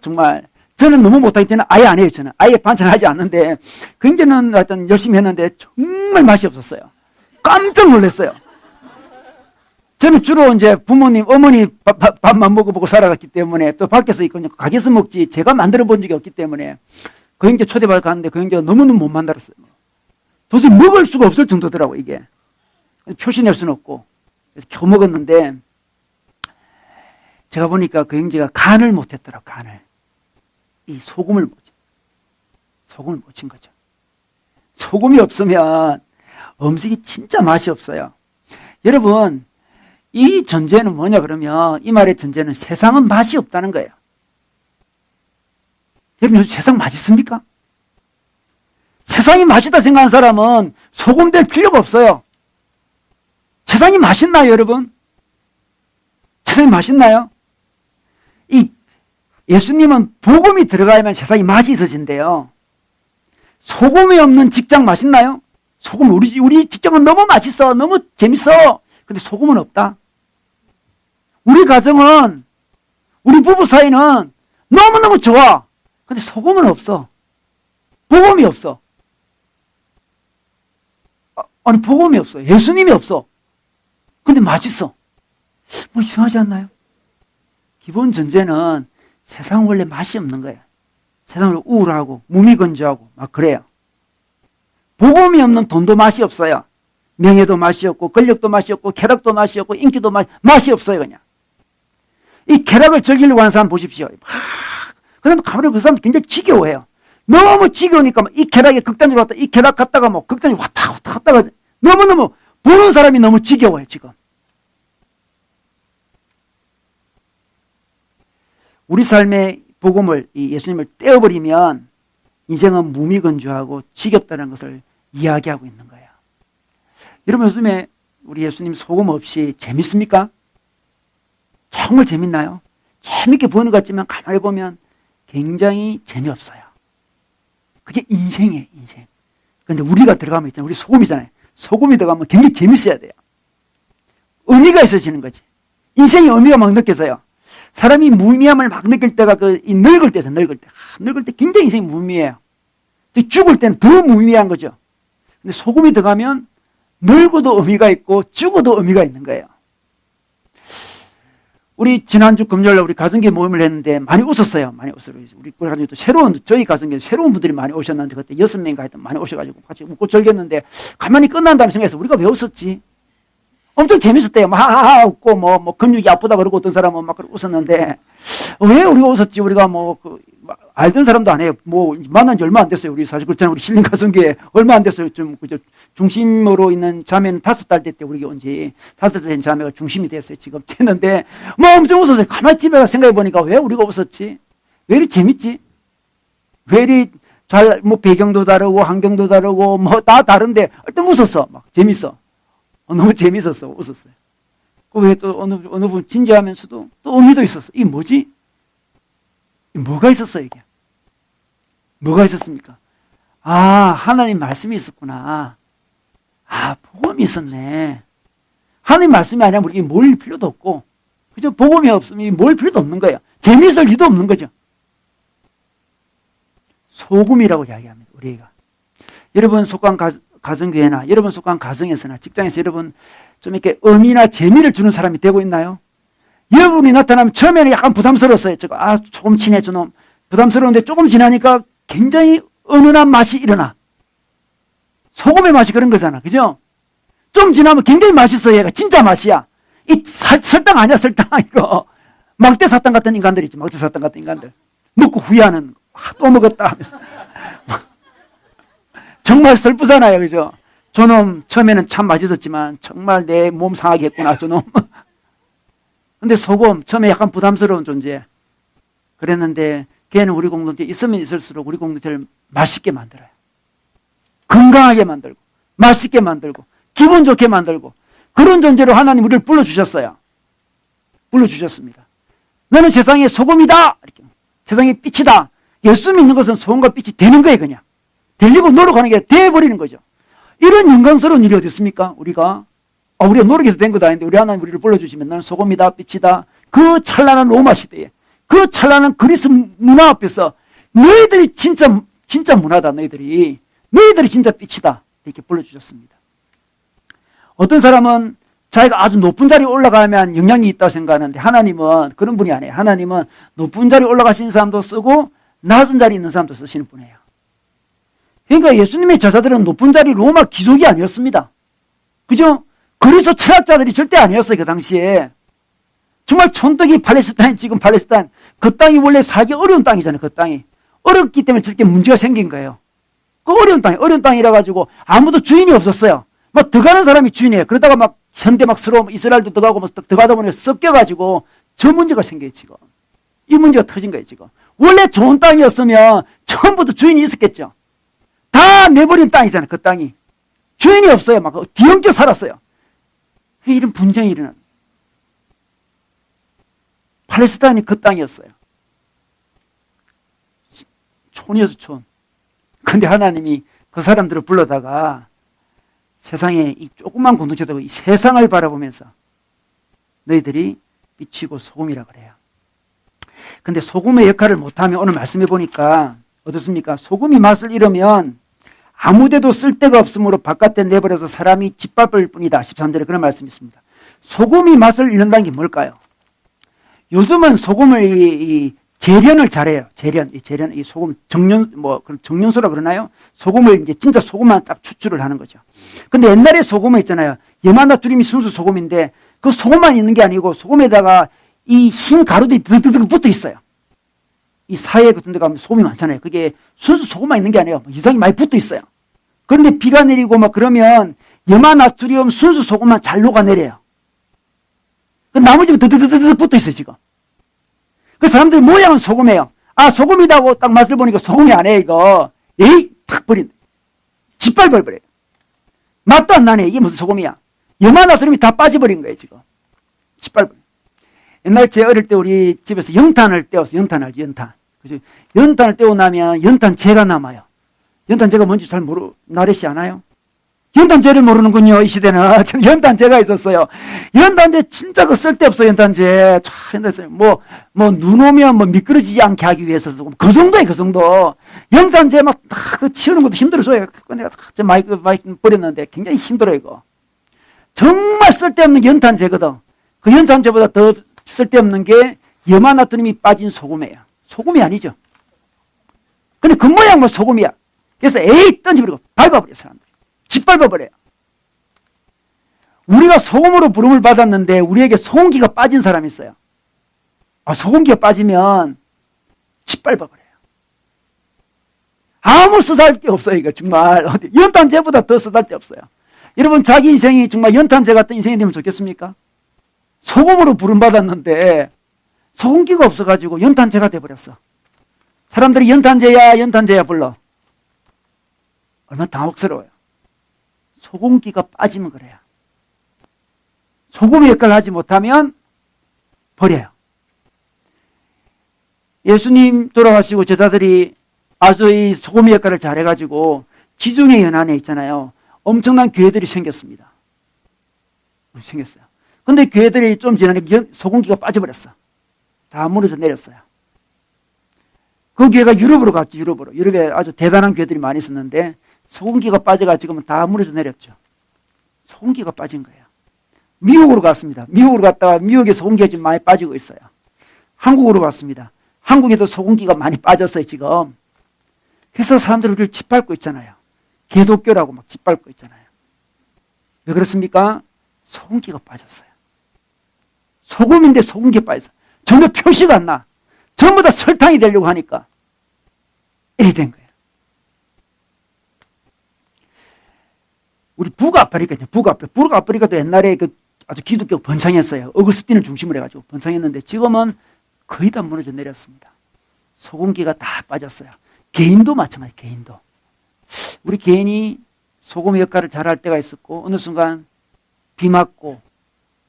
정말 저는 너무 못하기 때문에 아예 안 해요. 저는 아예 반찬을 하지 않는데 그 형제는 하여튼 열심히 했는데 정말 맛이 없었어요. 깜짝 놀랐어요. 저는 주로 이제 부모님, 어머니 밥만 먹어보고 살아갔기 때문에 또 밖에서 있고 가게에서 먹지 제가 만들어 본 적이 없기 때문에 그 형제 초대받아 갔는데 그 형제가 너무너무 못 만들었어요. 도저히 먹을 수가 없을 정도더라고 이게. 표시낼 수는 없고. 그래서 겨우 먹었는데 제가 보니까 그 형제가 간을 못했더라고. 간을. 이 소금을 못 친 거죠. 소금이 없으면 음식이 진짜 맛이 없어요. 여러분 이 전제는 뭐냐 그러면 이 말의 전제는 세상은 맛이 없다는 거예요. 여러분 요즘 세상 맛있습니까? 세상이 맛있다 생각하는 사람은 소금 될 필요가 없어요. 세상이 맛있나요, 여러분? 세상이 맛있나요? 이 예수님은 복음이 들어가야만 세상이 맛이 있어진대요. 소금이 없는 직장 맛있나요? 소금 우리 직장은 너무 맛있어, 너무 재밌어. 근데 소금은 없다. 우리 가정은 우리 부부 사이는 너무너무 좋아. 근데 소금은 없어. 복음이 없어. 아니 복음이 없어. 예수님이 없어. 근데 맛있어. 뭐 이상하지 않나요? 기본 전제는 세상 원래 맛이 없는 거예요. 세상은 우울하고 무미건조하고 막 그래요. 복음이 없는 돈도 맛이 없어요. 명예도 맛이 없고 권력도 맛이 없고 쾌락도 맛이 없고 인기도 맛이 없어요. 그냥 이 쾌락을 즐기려고 하는 사람 보십시오. 그러면 가만히 그 사람 굉장히 지겨워해요. 너무 지겨우니까 이 쾌락에 극단적으로 왔다 이 쾌락 갔다가 뭐 극단적으로 왔다 갔다가 너무너무 보는 사람이 너무 지겨워요. 지금 우리 삶의 복음을 이 예수님을 떼어버리면 인생은 무미건조하고 지겹다는 것을 이야기하고 있는 거예요. 여러분 요즘에 우리 예수님 소금 없이 재밌습니까? 정말 재밌나요? 재밌게 보는 것 같지만 가만히 보면 굉장히 재미없어요. 그게 인생이에요. 인생. 그런데 우리가 들어가면 있잖아요. 우리 소금이잖아요. 소금이 들어가면 굉장히 재밌어야 돼요. 의미가 있어지는 거지. 인생의 의미가 막 느껴져요. 사람이 무의미함을 막 느낄 때가 늙을 때죠. 늙을 때 굉장히 인생이 무의미해요. 죽을 때는 더 무의미한 거죠. 근데 소금이 들어가면 늙어도 의미가 있고 죽어도 의미가 있는 거예요. 우리 지난주 금요일날 우리 가정계 모임을 했는데 많이 웃었어요. 많이 웃어요. 우리 가정계 또 저희 가정계 새로운 분들이 많이 오셨는데 그때 6명인가 하여튼 많이 오셔가지고 같이 웃고 즐겼는데 가만히 끝난다는 생각에서 우리가 왜 웃었지? 엄청 재밌었대요. 막 하하하 웃고 뭐 근육이 아프다 그러고 어떤 사람은 막 웃었는데 왜 우리가 웃었지? 우리가 알던 사람도 아니에요. 만난 지 얼마 안 됐어요. 우리 사실 그렇잖아요. 우리 신림 가정교회 얼마 안 됐어요. 좀 그저 중심으로 있는 자매는 5달 됐대. 우리가 온지 5달 된 자매가 중심이 됐어요. 지금 됐는데 엄청 웃었어요. 가만히 집에 가서 생각해 보니까 왜 우리가 웃었지? 왜 이리 재밌지? 왜 이리 배경도 다르고 환경도 다르고 다 다른데 일단 웃었어. 막 재밌어. 너무 재밌었어. 웃었어요. 그 왜 또 어느 분 진지하면서도 또 의미도 있었어. 이게 뭐지? 뭐가 있었어 이게? 뭐가 있었습니까? 하나님 말씀이 있었구나. 복음이 있었네. 하나님 말씀이 아니라 우리가 모일 필요도 없고, 그죠? 복음이 없으면 모일 필요도 없는 거예요. 재미있을 리도 없는 거죠. 소금이라고 이야기합니다. 우리가. 여러분 속한 가정교회나 여러분 속한 가정에서나 직장에서 여러분 좀 이렇게 의미나 재미를 주는 사람이 되고 있나요? 여러분이 나타나면 처음에는 약간 부담스러웠어요. 조금 친해 저놈. 부담스러운데 조금 지나니까 굉장히 은은한 맛이 일어나. 소금의 맛이 그런 거잖아. 그죠? 좀 지나면 굉장히 맛있어. 얘가 진짜 맛이야. 이 설탕 아니야 설탕 이거. 막대 사탕 같은 인간들 있지. 막대 사탕 같은 인간들. 먹고 후회하는. 또 먹었다 하면서. 정말 슬프잖아요. 그죠? 저놈 처음에는 참 맛있었지만 정말 내 몸 상하게 했구나. 저놈. 근데 소금 처음에 약간 부담스러운 존재. 그랬는데 걔는 우리 공동체에 있으면 있을수록 우리 공동체를 맛있게 만들어요. 건강하게 만들고 맛있게 만들고 기분 좋게 만들고 그런 존재로 하나님 우리를 불러주셨어요. 불러주셨습니다. 너는 세상의 소금이다. 이렇게. 세상의 빛이다. 예수 믿는 것은 소금과 빛이 되는 거예요. 그냥. 되려고 노력하는 게 돼버리는 거죠. 이런 영광스러운 일이 어디 있습니까? 우리가 노력해서 된 것도 아닌데 우리 하나님 우리를 불러주시면 너는 소금이다 빛이다. 그 찬란한 로마 시대에 그 찬란한 그리스 문화 앞에서 너희들이 진짜 문화다. 너희들이 진짜 빛이다. 이렇게 불러주셨습니다. 어떤 사람은 자기가 아주 높은 자리에 올라가면 영향이 있다고 생각하는데 하나님은 그런 분이 아니에요. 하나님은 높은 자리에 올라가신 사람도 쓰고 낮은 자리에 있는 사람도 쓰시는 분이에요. 그러니까 예수님의 제자들은 높은 자리 로마 귀족이 아니었습니다. 그죠? 그리스 철학자들이 절대 아니었어요. 그 당시에. 정말 촌떡이 지금 팔레스타인. 그 땅이 원래 살기 어려운 땅이잖아요. 그 땅이. 어렵기 때문에 저렇게 문제가 생긴 거예요. 그 어려운 땅이라 가지고 아무도 주인이 없었어요. 막 들어가는 사람이 주인이에요. 그러다가 막 현대 막 서로 이스라엘도 들어가고 막 들어가다 보니까 섞여가지고 저 문제가 생겨요. 지금. 이 문제가 터진 거예요. 지금. 원래 좋은 땅이었으면 처음부터 주인이 있었겠죠. 다 내버린 땅이잖아요. 그 땅이. 주인이 없어요. 막 뒤엉켜 살았어요. 이런 분쟁이 일어난. 팔레스타인이 그 땅이었어요. 촌이어서 촌. 근데 하나님이 그 사람들을 불러다가 세상에 이 조그만 공동체도 이 세상을 바라보면서 너희들이 빛이고 소금이라 그래요. 근데 소금의 역할을 못하면 오늘 말씀해 보니까 어떻습니까? 소금이 맛을 잃으면 아무데도 쓸데가 없으므로 바깥에 내버려서 사람이 짓밟을 뿐이다. 13절에 그런 말씀이 있습니다. 소금이 맛을 잃는다는 게 뭘까요? 요즘은 소금을 재련을 잘해요. 재련, 이 소금 정련소라 그러나요? 소금을 이제 진짜 소금만 딱 추출을 하는 거죠. 근데 옛날에 소금은 있잖아요. 염화나트륨이 순수 소금인데 그 소금만 있는 게 아니고 소금에다가 이 흰 가루들이 드드드 붙어 있어요. 이 사회 같은 데 가면 소금이 많잖아요. 그게 순수 소금만 있는 게 아니에요. 이상이 많이 붙어 있어요. 그런데 비가 내리고 막 그러면 염화나트륨 순수 소금만 잘 녹아내려요. 그 나머지가 드드드드 붙어 있어요, 지금. 그 사람들 모양은 소금이에요. 아, 소금이라고 딱 맛을 보니까 소금이 아니에요, 이거. 에이, 탁 버린. 짓밟아버려요. 맛도 안 나네. 이게 무슨 소금이야. 염화나트륨이 다 빠져버린 거예요, 지금. 짓밟아. 옛날 제 어릴 때 우리 집에서 연탄을 떼었어. 연탄 알죠? 연탄. 그죠? 연탄을 떼고 나면 연탄재가 남아요. 연탄재가 뭔지 잘 나르시 않아요? 연탄재를 모르는군요. 이 시대는. 연탄재가 있었어요. 연탄재 진짜 그 쓸데없어. 연탄재. 눈 오면 미끄러지지 않게 하기 위해서 그 정도에 그 정도. 연탄재 막 그 치우는 것도 힘들어서요. 내가 저 마이크 버렸는데 굉장히 힘들어요, 이거. 정말 쓸데없는 연탄재거든. 그 연탄재보다 더 쓸데없는 게 염화나트륨이 빠진 소금이에요. 소금이 아니죠. 근데 그 모양 뭐 소금이야. 그래서 에이 던져버리고 밟아버려요, 사람들이. 짓밟아버려요. 우리가 소금으로 부름을 받았는데 우리에게 소금기가 빠진 사람이 있어요. 소금기가 빠지면 짓밟아버려요. 아무 쓰잘데 없어요. 이거 정말 연탄재보다 더 쓰잘데 없어요. 여러분 자기 인생이 정말 연탄재 같은 인생이 되면 좋겠습니까? 소금으로 부름받았는데 소금기가 없어가지고 연탄재가 돼버렸어. 사람들이 연탄재야 불러. 얼마나 당혹스러워요. 소금기가 빠지면 그래요. 소금의 역할을 하지 못하면 버려요. 예수님 돌아가시고 제자들이 아주 이 소금의 역할을 잘해가지고 지중해 연안에 있잖아요. 엄청난 교회들이 생겼습니다. 생겼어요. 근데 교회들이 좀 지나니까 소금기가 빠져버렸어. 다 무너져 내렸어요. 그 교회가 유럽으로 갔죠. 유럽으로. 유럽에 아주 대단한 교회들이 많이 있었는데 소금기가 빠져가 지금은 다 무너져 내렸죠. 소금기가 빠진 거예요. 미국으로 갔습니다. 미국으로 갔다가 미국에 소금기가 지금 많이 빠지고 있어요. 한국으로 갔습니다. 한국에도 소금기가 많이 빠졌어요, 지금. 그래서 사람들이 우리를 짓밟고 있잖아요. 개독교라고 막 짓밟고 있잖아요. 왜 그렇습니까? 소금기가 빠졌어요. 소금인데 소금기가 빠졌어요. 전혀 표시가 안 나. 전부 다 설탕이 되려고 하니까 이렇게 된 거예요. 우리 북아프리카도 옛날에 그 아주 기독교 번창했어요. 어거스틴을 중심으로 해가지고 번창했는데 지금은 거의 다 무너져 내렸습니다. 소금기가 다 빠졌어요. 개인도 마찬가지, 개인도. 우리 개인이 소금의 역할을 잘할 때가 있었고 어느 순간 비 맞고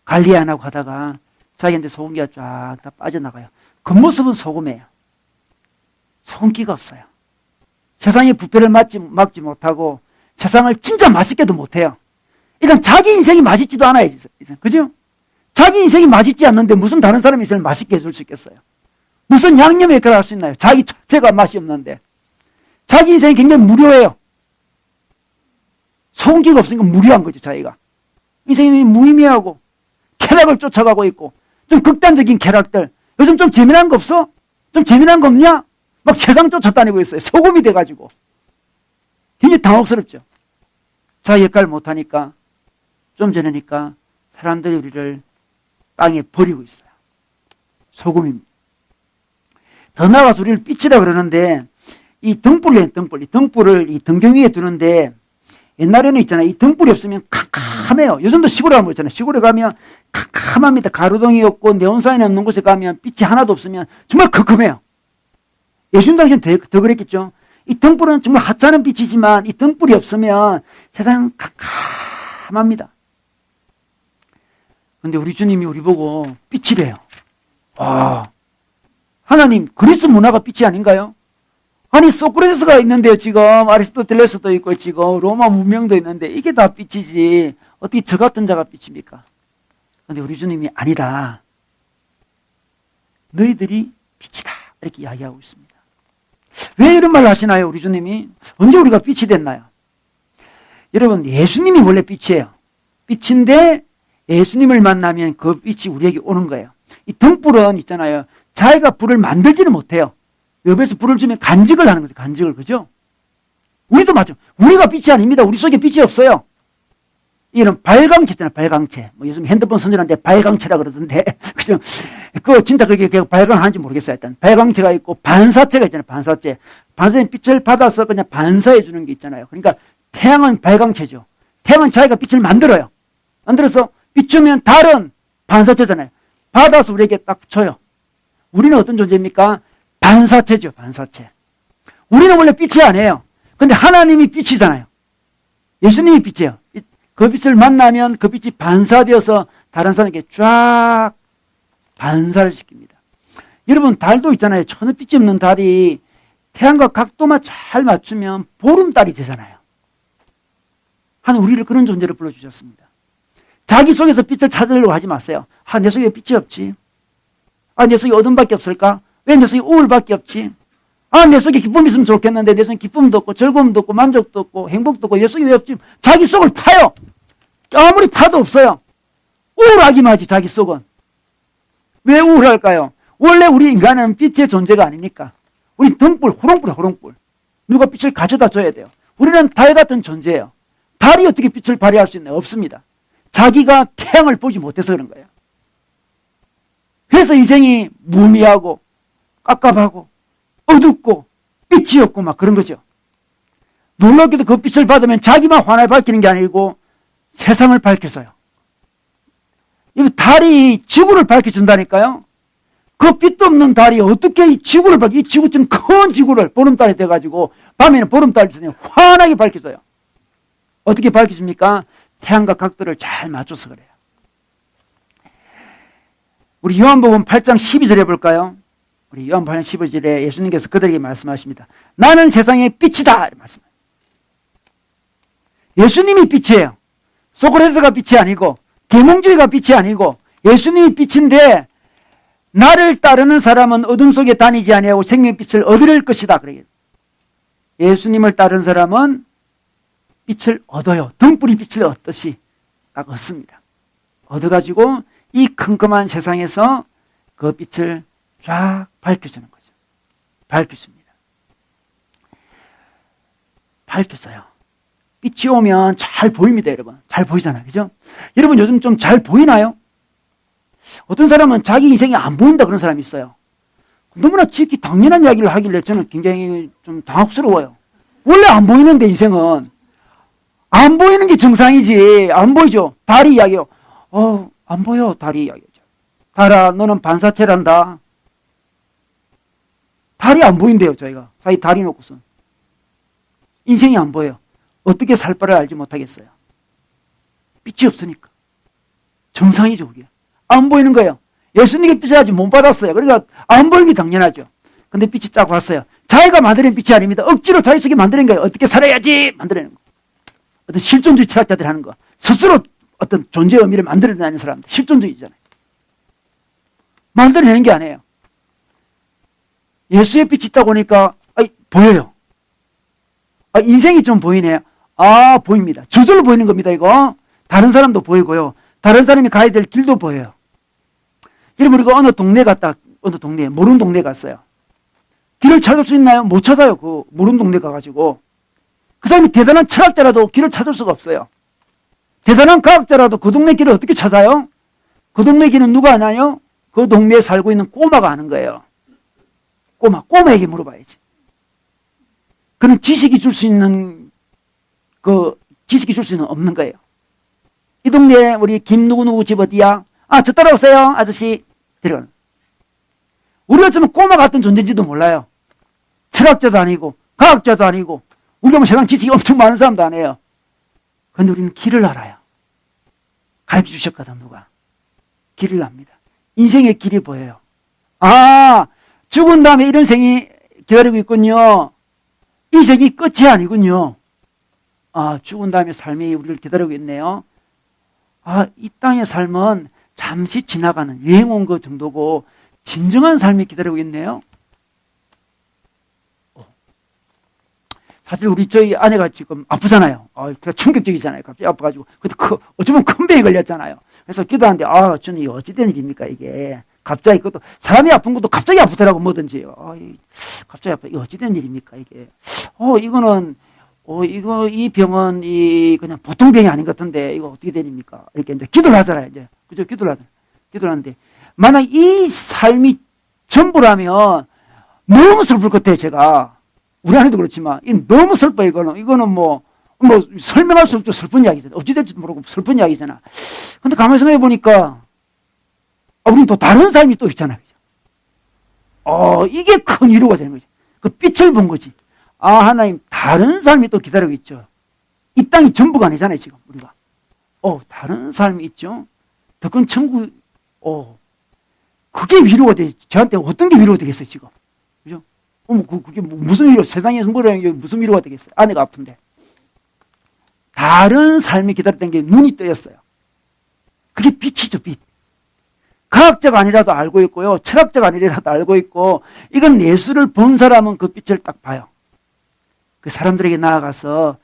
관리 안 하고 하다가 자기한테 소금기가 쫙 다 빠져나가요. 겉모습은 소금이에요. 소금기가 없어요. 세상의 부패를 막지 못하고 세상을 진짜 맛있게도 못해요. 일단 자기 인생이 맛있지도 않아요. 그죠? 자기 인생이 맛있지 않는데 무슨 다른 사람 인생을 맛있게 해줄 수 있겠어요? 무슨 양념의 역할을 할 수 있나요? 자기 자체가 맛이 없는데. 자기 인생이 굉장히 무료해요. 소금기가 없으니까 무료한 거죠, 자기가. 인생이 무의미하고 쾌락을 쫓아가고 있고 좀 극단적인 쾌락들. 요즘 좀 재미난 거 없어? 좀 재미난 거 없냐? 막 세상 쫓아다니고 있어요. 소금이 돼가지고. 굉장히 당혹스럽죠. 자기 역할을 못하니까 좀 전에니까 사람들이 우리를 땅에 버리고 있어요. 소금입니다. 더 나아가서 우리를 빛이라 그러는데 이 등불을 이 등경 위에 두는데 옛날에는 있잖아요. 이 등불이 없으면 캄캄해요. 요즘도 시골에 가면 있잖아요. 시골에 가면 캄캄합니다. 가로등이 없고 네온사인이 없는 곳에 가면 빛이 하나도 없으면 정말 컴컴해요. 예수님 당시엔 더 그랬겠죠. 이 등불은 정말 하찮은 빛이지만 이 등불이 없으면 세상은 캄캄합니다. 그런데 우리 주님이 우리 보고 빛이래요. 와, 하나님 그리스 문화가 빛이 아닌가요? 아니 소크라테스가 있는데요. 지금 아리스토텔레스도 있고 지금 로마 문명도 있는데 이게 다 빛이지 어떻게 저 같은 자가 빛입니까? 그런데 우리 주님이 아니다. 너희들이 빛이다. 이렇게 이야기하고 있습니다. 왜 이런 말을 하시나요? 우리 주님이? 언제 우리가 빛이 됐나요? 여러분 예수님이 원래 빛이에요. 빛인데 예수님을 만나면 그 빛이 우리에게 오는 거예요. 이 등불은 있잖아요. 자기가 불을 만들지는 못해요. 옆에서 불을 주면 간직을 하는 거죠. 간직을. 그죠? 우리도 맞죠. 우리가 빛이 아닙니다. 우리 속에 빛이 없어요. 이런 발광체 있잖아요. 발광체. 뭐 요즘 핸드폰 선전하는데 발광체라 그러던데. 그죠? 그거 진짜 그게 발광하는지 모르겠어요. 일단. 발광체가 있고 반사체가 있잖아요. 반사체. 반사체는 빛을 받아서 그냥 반사해 주는 게 있잖아요. 그러니까 태양은 발광체죠. 태양은 자기가 빛을 만들어요. 만들어서 비추면 달은 반사체잖아요. 받아서 우리에게 딱 붙여요. 우리는 어떤 존재입니까? 반사체죠. 반사체. 우리는 원래 빛이 아니에요. 근데 하나님이 빛이잖아요. 예수님이 빛이에요. 그 빛을 만나면 그 빛이 반사되어서 다른 사람에게 쫙 반사를 시킵니다. 여러분 달도 있잖아요. 전혀 빛이 없는 달이 태양과 각도만 잘 맞추면 보름달이 되잖아요. 하나님 우리를 그런 존재로 불러주셨습니다. 자기 속에서 빛을 찾으려고 하지 마세요. 내 속에 빛이 없지. 내 속에 어둠밖에 없을까? 왜 내 속에 우울밖에 없지? 내 속에 기쁨이 있으면 좋겠는데 내 속에 기쁨도 없고 즐거움도 없고 만족도 없고 행복도 없고 내 속에 왜 없지? 자기 속을 파요. 아무리 파도 없어요. 우울하기만 하지 자기 속은. 왜 우울할까요? 원래 우리 인간은 빛의 존재가 아니니까. 우리 등불, 호롱불. 누가 빛을 가져다 줘야 돼요. 우리는 달 같은 존재예요. 달이 어떻게 빛을 발휘할 수 있나요? 없습니다. 자기가 태양을 보지 못해서 그런 거예요. 그래서 인생이 무미하고 깝깝하고 어둡고 빛이 없고 막 그런 거죠. 놀랍게도 그 빛을 받으면 자기만 환하게 밝히는 게 아니고 세상을 밝혀서요. 이 달이 지구를 밝혀준다니까요. 그 빛도 없는 달이 어떻게 이 지구를 이 지구쯤 큰 지구를 보름달이 돼가지고 밤에는 보름달이 있으니 환하게 밝혀줘요. 어떻게 밝혀줍니까? 태양과 각도를 잘 맞춰서 그래요. 우리 요한복음 8장 12절 해볼까요? 우리 요한복음 8장 12절에 예수님께서 그들에게 말씀하십니다. 나는 세상의 빛이다. 말씀합니다. 예수님이 빛이에요. 소크라테스가 빛이 아니고 계몽주의가 빛이 아니고 예수님이 빛인데 나를 따르는 사람은 어둠 속에 다니지 아니하고 생명빛을 얻을 것이다. 그래요. 예수님을 따르는 사람은 빛을 얻어요. 등불이 빛을 얻듯이 딱 얻습니다. 얻어가지고 이 컴컴한 세상에서 그 빛을 쫙 밝혀주는 거죠. 밝혀줍니다. 밝혀져요. 빛이 오면 잘 보입니다, 여러분. 잘 보이잖아요. 그죠? 여러분 요즘 좀 잘 보이나요? 어떤 사람은 자기 인생이 안 보인다 그런 사람이 있어요. 너무나 지극히 당연한 이야기를 하길래 저는 굉장히 좀 당혹스러워요. 원래 안 보이는데 인생은. 안 보이는 게 정상이지. 안 보이죠. 달이 이야기요. 안 보여. 달이 이야기죠. 달아, 너는 반사체란다. 달이 안 보인대요, 저희가. 자기 달이 놓고서. 인생이 안 보여요. 어떻게 살 바를 알지 못하겠어요. 빛이 없으니까. 정상이죠, 그게. 안 보이는 거예요. 예수님께 빛을 아직 못 받았어요. 그러니까 안 보이는 게 당연하죠. 근데 빛이 쫙 왔어요. 자기가 만드는 빛이 아닙니다. 억지로 자기 속에 만드는 거예요. 어떻게 살아야지 만드는 거. 어떤 실존주의 철학자들이 하는 거. 스스로 어떤 존재의 의미를 만들어내는 사람들. 실존주의잖아요. 만들어내는 게 아니에요. 예수의 빛이 있다고 하니까 보여요. 인생이 좀 보이네요. 보입니다. 저절로 보이는 겁니다, 이거. 다른 사람도 보이고요. 다른 사람이 가야 될 길도 보여요. 여러분, 우리가 어느 동네에, 모르는 동네에 갔어요. 길을 찾을 수 있나요? 못 찾아요. 그 모르는 동네 가가지고. 그 사람이 대단한 철학자라도 길을 찾을 수가 없어요. 대단한 과학자라도 그 동네 길을 어떻게 찾아요? 그 동네 길은 누가 아나요? 그 동네에 살고 있는 꼬마가 아는 거예요. 꼬마에게 물어봐야지. 그는 지식이 줄 수 있는 없는 거예요. 이 동네에 우리 김 누구누구 집 어디야? 저 따라오세요, 아저씨. 데려가는. 우리가 어쩌면 꼬마 같은 존재인지도 몰라요. 철학자도 아니고, 과학자도 아니고, 우리가 뭐 세상 지식이 엄청 많은 사람도 아니에요. 그런데 우리는 길을 알아요. 가르쳐 주셨거든, 누가. 길을 압니다. 인생의 길이 보여요. 죽은 다음에 이런 생이 기다리고 있군요. 이 생이 끝이 아니군요. 죽은 다음에 삶이 우리를 기다리고 있네요. 이 땅의 삶은 잠시 지나가는 유행 온 것 정도고 진정한 삶이 기다리고 있네요. 사실 저희 아내가 지금 아프잖아요. 충격적이잖아요. 갑자기 아파가지고. 근데 어쩌면 큰 병이 걸렸잖아요. 그래서 기도하는데, 저는 어찌된 일입니까, 이게. 갑자기 그것도, 사람이 아픈 것도 갑자기 아프더라고, 뭐든지. 갑자기 아파. 이게 어찌된 일입니까, 이게. 이 병은, 그냥 보통 병이 아닌 것 같은데, 이거 어떻게 된 일입니까? 이렇게 이제 기도를 하잖아요, 이제. 그죠? 기도를 하는데. 만약 이 삶이 전부라면, 너무 슬플 것 같아요, 제가. 우리 아내도 그렇지만, 너무 슬퍼요, 이거는 설명할 수 없죠, 슬픈 이야기잖아. 어찌될지도 모르고 슬픈 이야기잖아. 근데 가만히 생각해 보니까, 우리는 또 다른 삶이 또 있잖아요. 이게 큰 위로가 되는 거죠. 그 빛을 본 거지. 하나님, 다른 삶이 또 기다리고 있죠. 이 땅이 전부가 아니잖아요, 지금, 우리가. 다른 삶이 있죠. 더 큰 천국, 그게 위로가 돼. 저한테 어떤 게 위로가 되겠어요, 지금. 그죠? 그게 무슨 위로, 세상에서 무슨 위로가 되겠어요. 아내가 아픈데. 다른 삶이 기다렸던 게 눈이 뜨였어요. 그게 빛이죠, 빛. 과학자가 아니라도 알고 있고요. 철학자가 아니라도 알고 있고, 이건 예수를 본 사람은 그 빛을 딱 봐요. 그 사람들에게 나아가서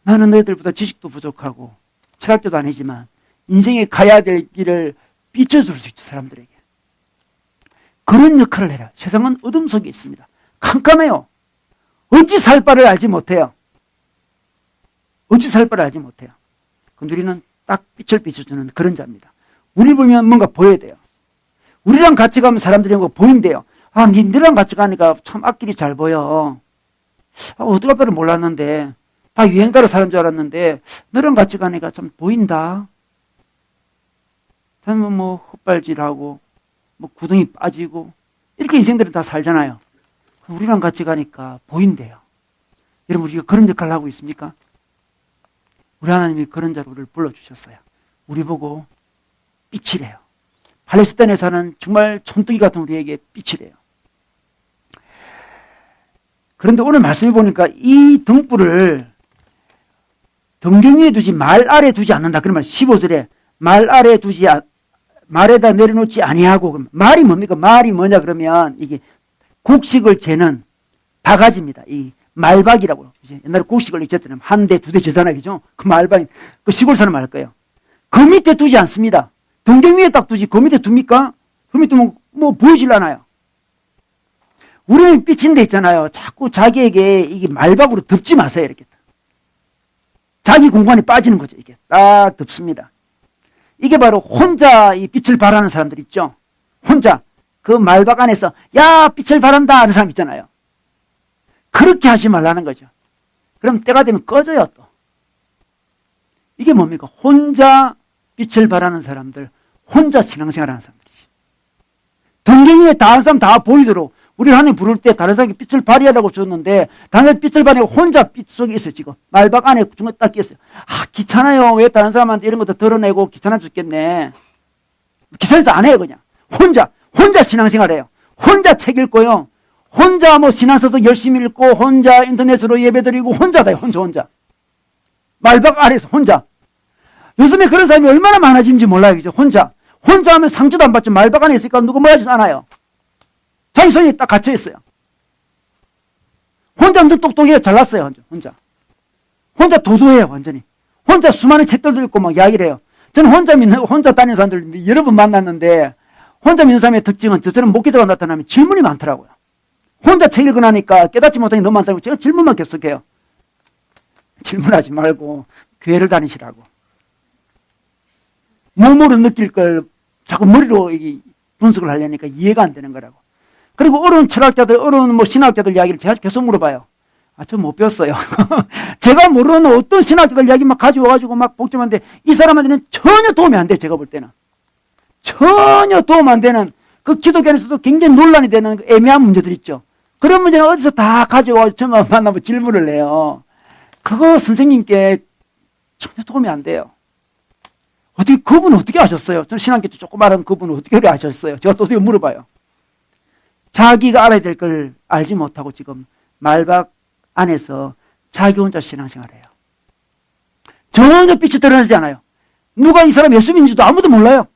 나는 너희들보다 지식도 부족하고 철학자도 아니지만 인생에 가야 될 길을 비춰줄 수 있죠, 사람들에게. 그런 역할을 해라. 세상은 어둠 속에 있습니다. 캄캄해요. 어찌 살 바를 알지 못해요. 근데 우리는 딱 빛을 비춰주는 그런 자입니다. 우리 보면 뭔가 보여야 돼요. 우리랑 같이 가면 사람들이 뭔가 보인대요. 니랑 같이 가니까 참 앞길이 잘 보여. 어떻게 할 바를 몰랐는데, 다 유행 따라 사는 줄 알았는데, 너랑 같이 가니까 참 보인다. 그러면 헛발질하고, 구덩이 빠지고, 이렇게 인생들은 다 살잖아요. 우리랑 같이 가니까 보인대요. 여러분, 우리가 그런 역할을 하고 있습니까? 우리 하나님이 그런 자로 우리를 불러주셨어요. 우리 보고 빛이래요. 팔레스타인에 사는 정말 촌뜨기 같은 우리에게 빛이래요. 그런데 오늘 말씀해 보니까 이 등불을 등경 위에 두지 말 아래 두지 않는다. 그러면 15절에 말 아래 두지 말에다 내려놓지 아니하고, 그럼 말이 뭡니까? 말이 뭐냐 그러면 이게 곡식을 재는 바가지입니다. 이 말박이라고. 옛날에 곡식을 쟀더니 한 대, 두 대 재잖아요. 그죠? 그 말박이, 그 시골 사람 알 거예요. 그 밑에 두지 않습니다. 등경 위에 딱 두지, 그 밑에 둡니까? 그 밑에 뭐 보이질라나요? 우리는 삐친 데 있잖아요. 자꾸 자기에게 이게 말박으로 덮지 마세요. 이렇게. 자기 공간에 빠지는 거죠. 이게 딱 덮습니다. 이게 바로 혼자 이 빛을 발하는 사람들 있죠. 혼자 그 말박 안에서 야 빛을 발한다 하는 사람 있잖아요. 그렇게 하지 말라는 거죠. 그럼 때가 되면 꺼져요 또. 이게 뭡니까? 혼자 빛을 발하는 사람들, 혼자 신앙생활하는 사람들이지. 등경에 다른 사람 다 보이도록 우리 하나님 부를 때 다른 사람에게 빛을 발휘하라고 줬는데 다른 사람이 빛을 발휘하고 혼자 빛 속에 있어요. 지금 말박 안에 중간 딱 끼었어요. 아 귀찮아요. 왜 다른 사람한테 이런 것도 드러내고 귀찮아 죽겠네. 귀찮아서 안 해요. 그냥 혼자 신앙생활해요. 혼자 책 읽고요. 혼자 뭐 신앙서도 열심히 읽고 혼자 인터넷으로 예배드리고 혼자다요. 혼자 말박 아래에서 혼자. 요즘에 그런 사람이 얼마나 많아진지 몰라요. 그죠? 혼자 하면 상처도 안 받죠. 말박 안에 있으니까 누구 뭐 하지도 않아요. 자기 손이 딱 갇혀 있어요. 혼자 엄청 똑똑해요. 잘났어요. 혼자 도도해요. 완전히. 혼자 수많은 책들도 읽고 막 이야기를 해요. 저는 혼자 다니는 사람들 여러 번 만났는데 혼자 믿는 사람의 특징은 저처럼 목회자가 나타나면 질문이 많더라고요. 혼자 책 읽고 나니까 깨닫지 못한 게 너무 많다고 제가 질문만 계속해요. 질문하지 말고 교회를 다니시라고. 몸으로 느낄 걸 자꾸 머리로 분석을 하려니까 이해가 안 되는 거라고. 그리고 어려운 철학자들, 어려운 신학자들 이야기를 제가 계속 물어봐요. 아, 저 못 배웠어요. 제가 모르는 어떤 신학자들 이야기 막 가져와가지고 막 복잡한데 이 사람한테는 전혀 도움이 안 돼, 제가 볼 때는. 전혀 도움 안 되는 그 기독교 안에서도 굉장히 논란이 되는 애매한 문제들 있죠. 그런 문제는 어디서 다 가져와서 저만 만나면 질문을 해요. 그거 선생님께 전혀 도움이 안 돼요. 그분 어떻게 아셨어요? 저는 신학교 조그마한 그분 어떻게 그래 아셨어요? 제가 또 어떻게 물어봐요. 자기가 알아야 될 걸 알지 못하고 지금 말박 안에서 자기 혼자 신앙생활해요. 전혀 빛이 드러나지 않아요. 누가 이 사람 예수 믿는지도 아무도 몰라요.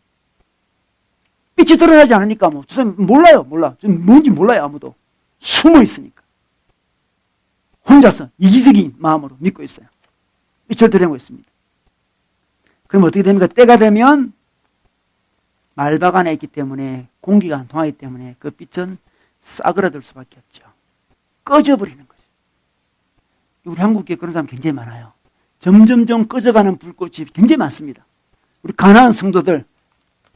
빛이 드러나지 않으니까 저 사람 몰라. 뭔지 몰라요. 아무도. 숨어 있으니까. 혼자서 이기적인 마음으로 믿고 있어요. 빛을 드러내고 있습니다. 그럼 어떻게 됩니까? 때가 되면 말박 안에 있기 때문에 공기가 안 통하기 때문에 그 빛은 싸그라들 수밖에 없죠. 꺼져버리는 거죠. 우리 한국에 그런 사람 굉장히 많아요. 점점점 꺼져가는 불꽃이 굉장히 많습니다. 우리 가난한 성도들,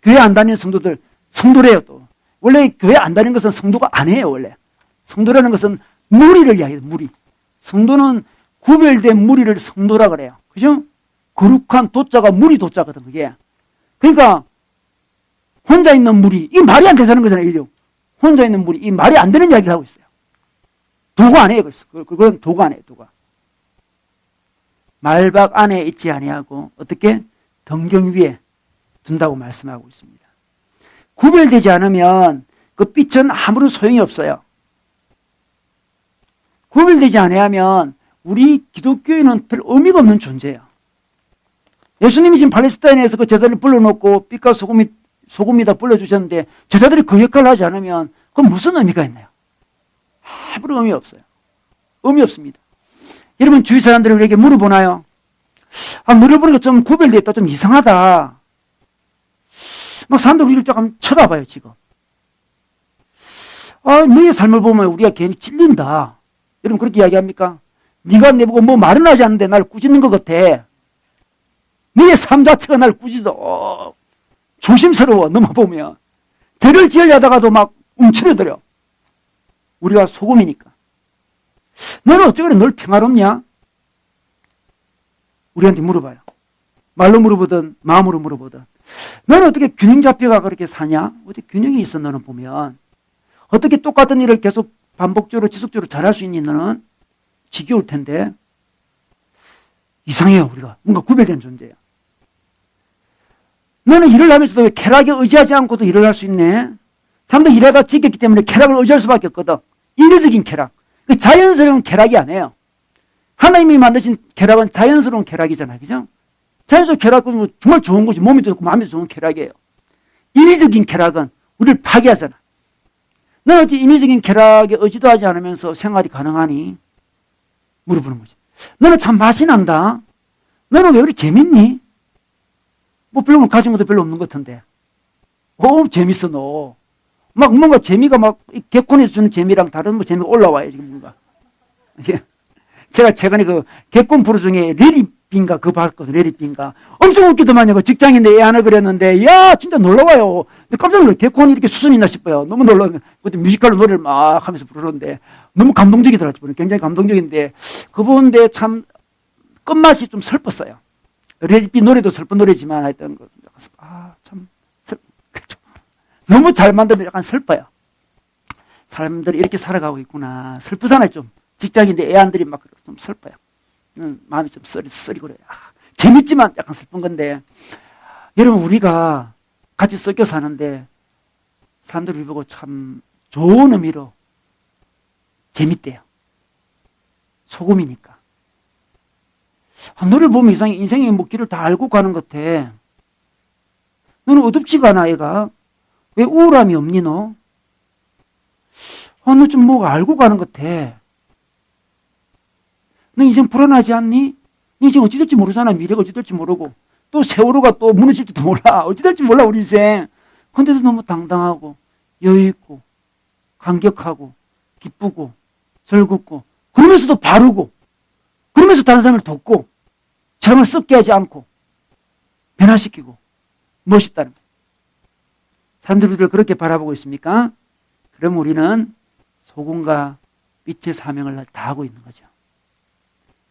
교회 안 다니는 성도들, 성도래요 또. 원래 교회 안 다니는 것은 성도가 아니에요 원래. 성도라는 것은 무리를 이야기해요. 무리. 성도는 구별된 무리를 성도라 그래요. 그죠? 거룩한 도자가 무리 도자거든 그게. 그러니까 혼자 있는 무리, 이 말이 안 되는 거잖아요. 혼자 있는 무리, 이 말이 안 되는 이야기를 하고 있어요. 도가 아니에요. 그건 도가 아니에요. 도가. 말박 안에 있지 아니하고 어떻게? 등경 위에 둔다고 말씀하고 있습니다. 구별되지 않으면 그 빛은 아무런 소용이 없어요. 구별되지 않으면 우리 기독교인은 별 의미가 없는 존재예요. 예수님이 지금 팔레스타인에서 그 제자를 불러놓고 빛과 소금이다 불러주셨는데 제자들이 그 역할을 하지 않으면 그건 무슨 의미가 있나요? 아무런 의미 없어요. 의미 없습니다. 여러분 주위 사람들이 우리에게 물어보나요? 아, 너를 보니까 좀 구별되어 있다. 좀 이상하다. 막 사람들 우리를 조금 쳐다봐요 지금. 아, 너의 삶을 보면 우리가 괜히 찔린다. 여러분 그렇게 이야기합니까? 네가 내보고 뭐 말은 하지 않는데 날 꾸짖는 것 같아. 너의 삶 자체가 날 꾸짖어. 조심스러워. 너만 보면. 죄를 지으려다가도 막 움츠러들어. 우리가 소금이니까. 너는 어째 그래? 널 평화롭냐? 우리한테 물어봐요. 말로 물어보든 마음으로 물어보든. 너는 어떻게 균형 잡혀가 그렇게 사냐? 어떻게 균형이 있어 너는 보면. 어떻게 똑같은 일을 계속 반복적으로 지속적으로 잘할 수 있니 너는? 지겨울 텐데. 이상해요 우리가. 뭔가 구별된 존재야. 너는 일을 하면서도 왜 쾌락에 의지하지 않고도 일을 할 수 있네? 사람들 일하다 지겹기 때문에 쾌락을 의지할 수밖에 없거든. 이례적인 쾌락. 그 자연스러운 쾌락이 아니에요. 하나님이 만드신 쾌락은 자연스러운 쾌락이잖아요. 그죠? 자연스러운 쾌락은 정말 좋은 거지. 몸이 좋고 마음이 좋은 쾌락이에요. 인위적인 쾌락은 우리를 파괴하잖아. 너는 어찌 인위적인 쾌락에 의지도 하지 않으면서 생활이 가능하니? 물어보는 거지. 너는 참 맛이 난다. 너는 왜 그리 재밌니? 뭐 별로 가진 것도 별로 없는 것 같은데. 재밌어 너. 막 뭔가 재미가 막 개콘에서 주는 재미랑 다른 뭐 재미가 올라와요 지금 뭔가. 제가 최근에 그 개콘 프로 중에 레리빈가 그거 봤거든. 레리빈가 엄청 웃기더만요. 그 직장인데 애 하나 그랬는데 야 진짜 놀라워요. 근데 깜짝 놀라요. 개콘이 이렇게 수준이 있나 싶어요. 너무 놀라요. 그때 뮤지컬로 노래를 막 하면서 부르는데 너무 감동적이더라고요. 굉장히 감동적인데 그 보는데 참 끝맛이 좀 슬펐어요. 레리빈 노래도 슬픈 노래지만 하여튼 참 너무 잘 만들면 약간 슬퍼요. 사람들이 이렇게 살아가고 있구나. 슬프잖아요, 좀. 직장인데 애안들이 막 좀 슬퍼요. 마음이 좀 쓰리그래요. 재밌지만 약간 슬픈 건데. 여러분, 우리가 같이 섞여 사는데 사람들이 보고 참 좋은 의미로 재밌대요. 소금이니까. 너를 보면 이상해. 인생의 뭐 길을 다 알고 가는 것 같아. 너는 어둡지가 않아, 애가. 왜 우울함이 없니, 너? 너 좀 뭐가 알고 가는 것 같아. 너 인생 불안하지 않니? 너 인생 어찌 될지 모르잖아. 미래가 어찌 될지 모르고. 또 세월호가 또 무너질지도 몰라. 어찌 될지 몰라, 우리 인생. 근데도 너무 당당하고, 여유있고, 감격하고, 기쁘고, 즐겁고, 그러면서도 바르고, 그러면서 다른 사람을 돕고, 사람을 썩게 하지 않고, 변화시키고, 멋있다는 거예요. 사람들이 우리를 그렇게 바라보고 있습니까? 그럼 우리는 소금과 빛의 사명을 다하고 있는 거죠.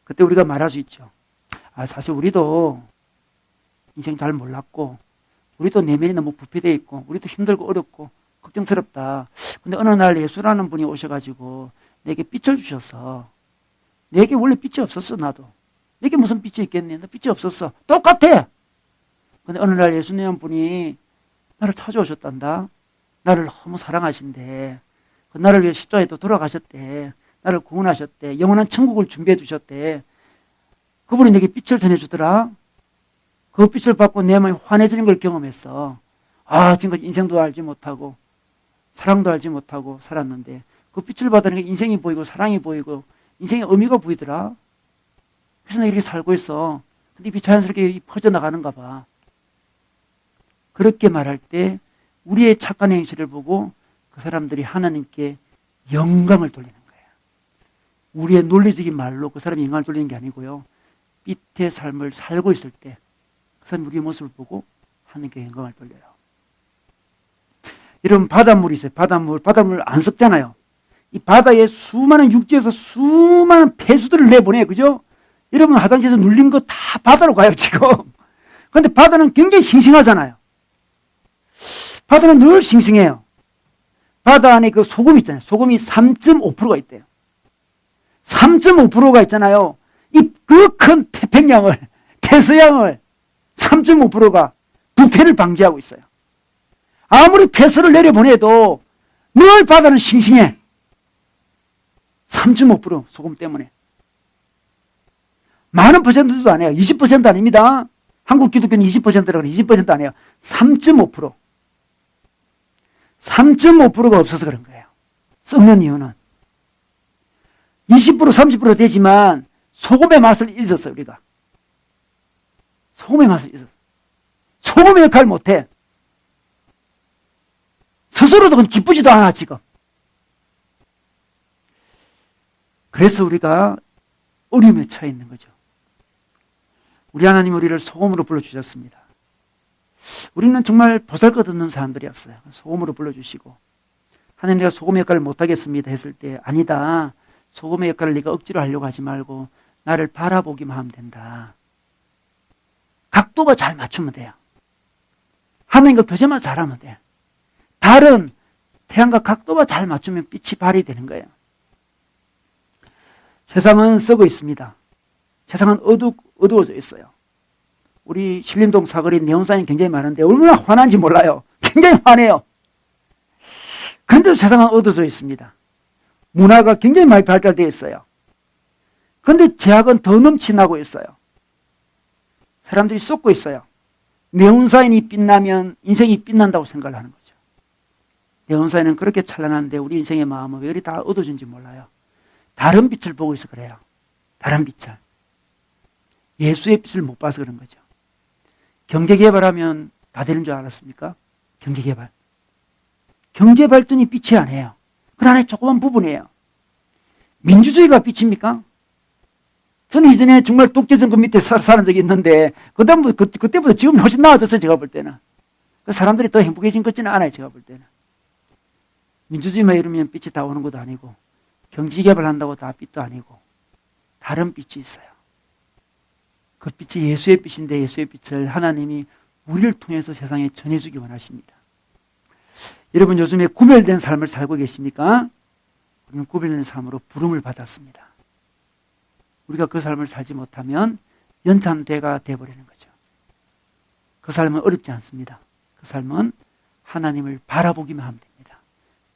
그때 우리가 말할 수 있죠. 사실 우리도 인생 잘 몰랐고, 우리도 내면이 너무 부패되어 있고, 우리도 힘들고 어렵고, 걱정스럽다. 근데 어느 날 예수라는 분이 오셔가지고, 내게 빛을 주셔서, 내게 원래 빛이 없었어, 나도. 내게 무슨 빛이 있겠니? 나 빛이 없었어. 똑같아! 근데 어느 날 예수님 분이 나를 찾아오셨단다. 나를 너무 사랑하신대. 나를 위해 십자가에 또 돌아가셨대. 나를 구원하셨대. 영원한 천국을 준비해 주셨대. 그분이 내게 빛을 전해주더라. 그 빛을 받고 내 마음이 환해지는 걸 경험했어. 지금까지 인생도 알지 못하고 사랑도 알지 못하고 살았는데 그 빛을 받으니까 인생이 보이고 사랑이 보이고 인생의 의미가 보이더라. 그래서 내가 이렇게 살고 있어. 근데 빛이 자연스럽게 퍼져나가는가 봐. 그렇게 말할 때 우리의 착한 행실을 보고 그 사람들이 하나님께 영광을 돌리는 거예요. 우리의 논리적인 말로 그 사람이 영광을 돌리는 게 아니고요. 빛의 삶을 살고 있을 때 그 사람이 우리의 모습을 보고 하나님께 영광을 돌려요. 여러분 바닷물이 있어요. 바닷물 안 썩잖아요. 이 바다에 수많은 육지에서 수많은 폐수들을 내보내요. 그죠? 여러분 화장실에서 눌린 거 다 바다로 가요 지금. 그런데 바다는 굉장히 싱싱하잖아요. 바다는 늘 싱싱해요. 바다 안에 그 소금 있잖아요. 소금이 3.5%가 있대요. 3.5%가 있잖아요. 이 그 큰 태평양을, 태서양을 3.5%가 부패를 방지하고 있어요. 아무리 폐수를 내려보내도 늘 바다는 싱싱해. 3.5% 소금 때문에. 많은 퍼센트도 아니에요. 20% 아닙니다. 한국 기독교는 20%라고 그래요. 20% 아니에요. 3.5%. 3.5%가 없어서 그런 거예요. 썩는 이유는. 20% 30% 되지만 소금의 맛을 잊었어요, 우리가. 소금의 맛을 잊었어요. 소금의 역할을 못해. 스스로도 그건 기쁘지도 않아, 지금. 그래서 우리가 어려움에 처해 있는 거죠. 우리 하나님 우리를 소금으로 불러주셨습니다. 우리는 정말 보잘것없는 사람들이었어요. 소금으로 불러주시고 하나님 내가 소금의 역할을 못하겠습니다 했을 때 아니다. 소금의 역할을 네가 억지로 하려고 하지 말고 나를 바라보기만 하면 된다. 각도가 잘 맞추면 돼요. 하나님과 교제만 잘하면 돼. 달은 태양과 각도가 잘 맞추면 빛이 발휘되는 거예요. 세상은 썩어 있습니다. 세상은 어두워져 있어요. 우리 신림동 사거리 네온사인이 굉장히 많은데 얼마나 화난지 몰라요. 굉장히 화내요. 그런데도 세상은 어두워져 있습니다. 문화가 굉장히 많이 발달되어 있어요. 그런데 죄악은 더 넘쳐나고 있어요. 사람들이 쏟고 있어요. 네온사인이 빛나면 인생이 빛난다고 생각을 하는 거죠. 네온사인은 그렇게 찬란한데 우리 인생의 마음은 왜 이리 다 어두워진지 몰라요. 다른 빛을 보고 있어 그래요. 다른 빛을. 예수의 빛을 못 봐서 그런 거죠. 경제개발하면 다 되는 줄 알았습니까? 경제개발. 경제발전이 빛이 아니에요. 그 안에 조그만 부분이에요. 민주주의가 빛입니까? 저는 이전에 정말 독재정권 밑에 사는 적이 있는데, 그때보다 지금 훨씬 나아졌어요, 제가 볼 때는. 사람들이 더 행복해진 것 같지는 않아요, 제가 볼 때는. 민주주의만 이루면 빛이 다 오는 것도 아니고, 경제개발한다고 다 빛도 아니고, 다른 빛이 있어요. 그 빛이 예수의 빛인데, 예수의 빛을 하나님이 우리를 통해서 세상에 전해주기 원하십니다. 여러분, 요즘에 구별된 삶을 살고 계십니까? 우리는 구별된 삶으로 부름을 받았습니다. 우리가 그 삶을 살지 못하면 연찬대가 되어버리는 거죠. 그 삶은 어렵지 않습니다. 그 삶은 하나님을 바라보기만 하면 됩니다.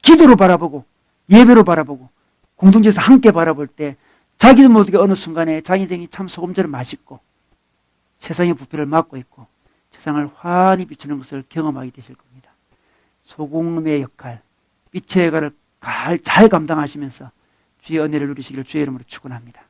기도로 바라보고 예배로 바라보고 공동체에서 함께 바라볼 때 자기도 모르게 어느 순간에 자기 인생이 참 소금처럼 맛있고 세상의 부패를 막고 있고 세상을 환히 비추는 것을 경험하게 되실 겁니다. 소금의 역할, 빛의 역할을 잘 감당하시면서 주의 은혜를 누리시기를 주의 이름으로 축원합니다.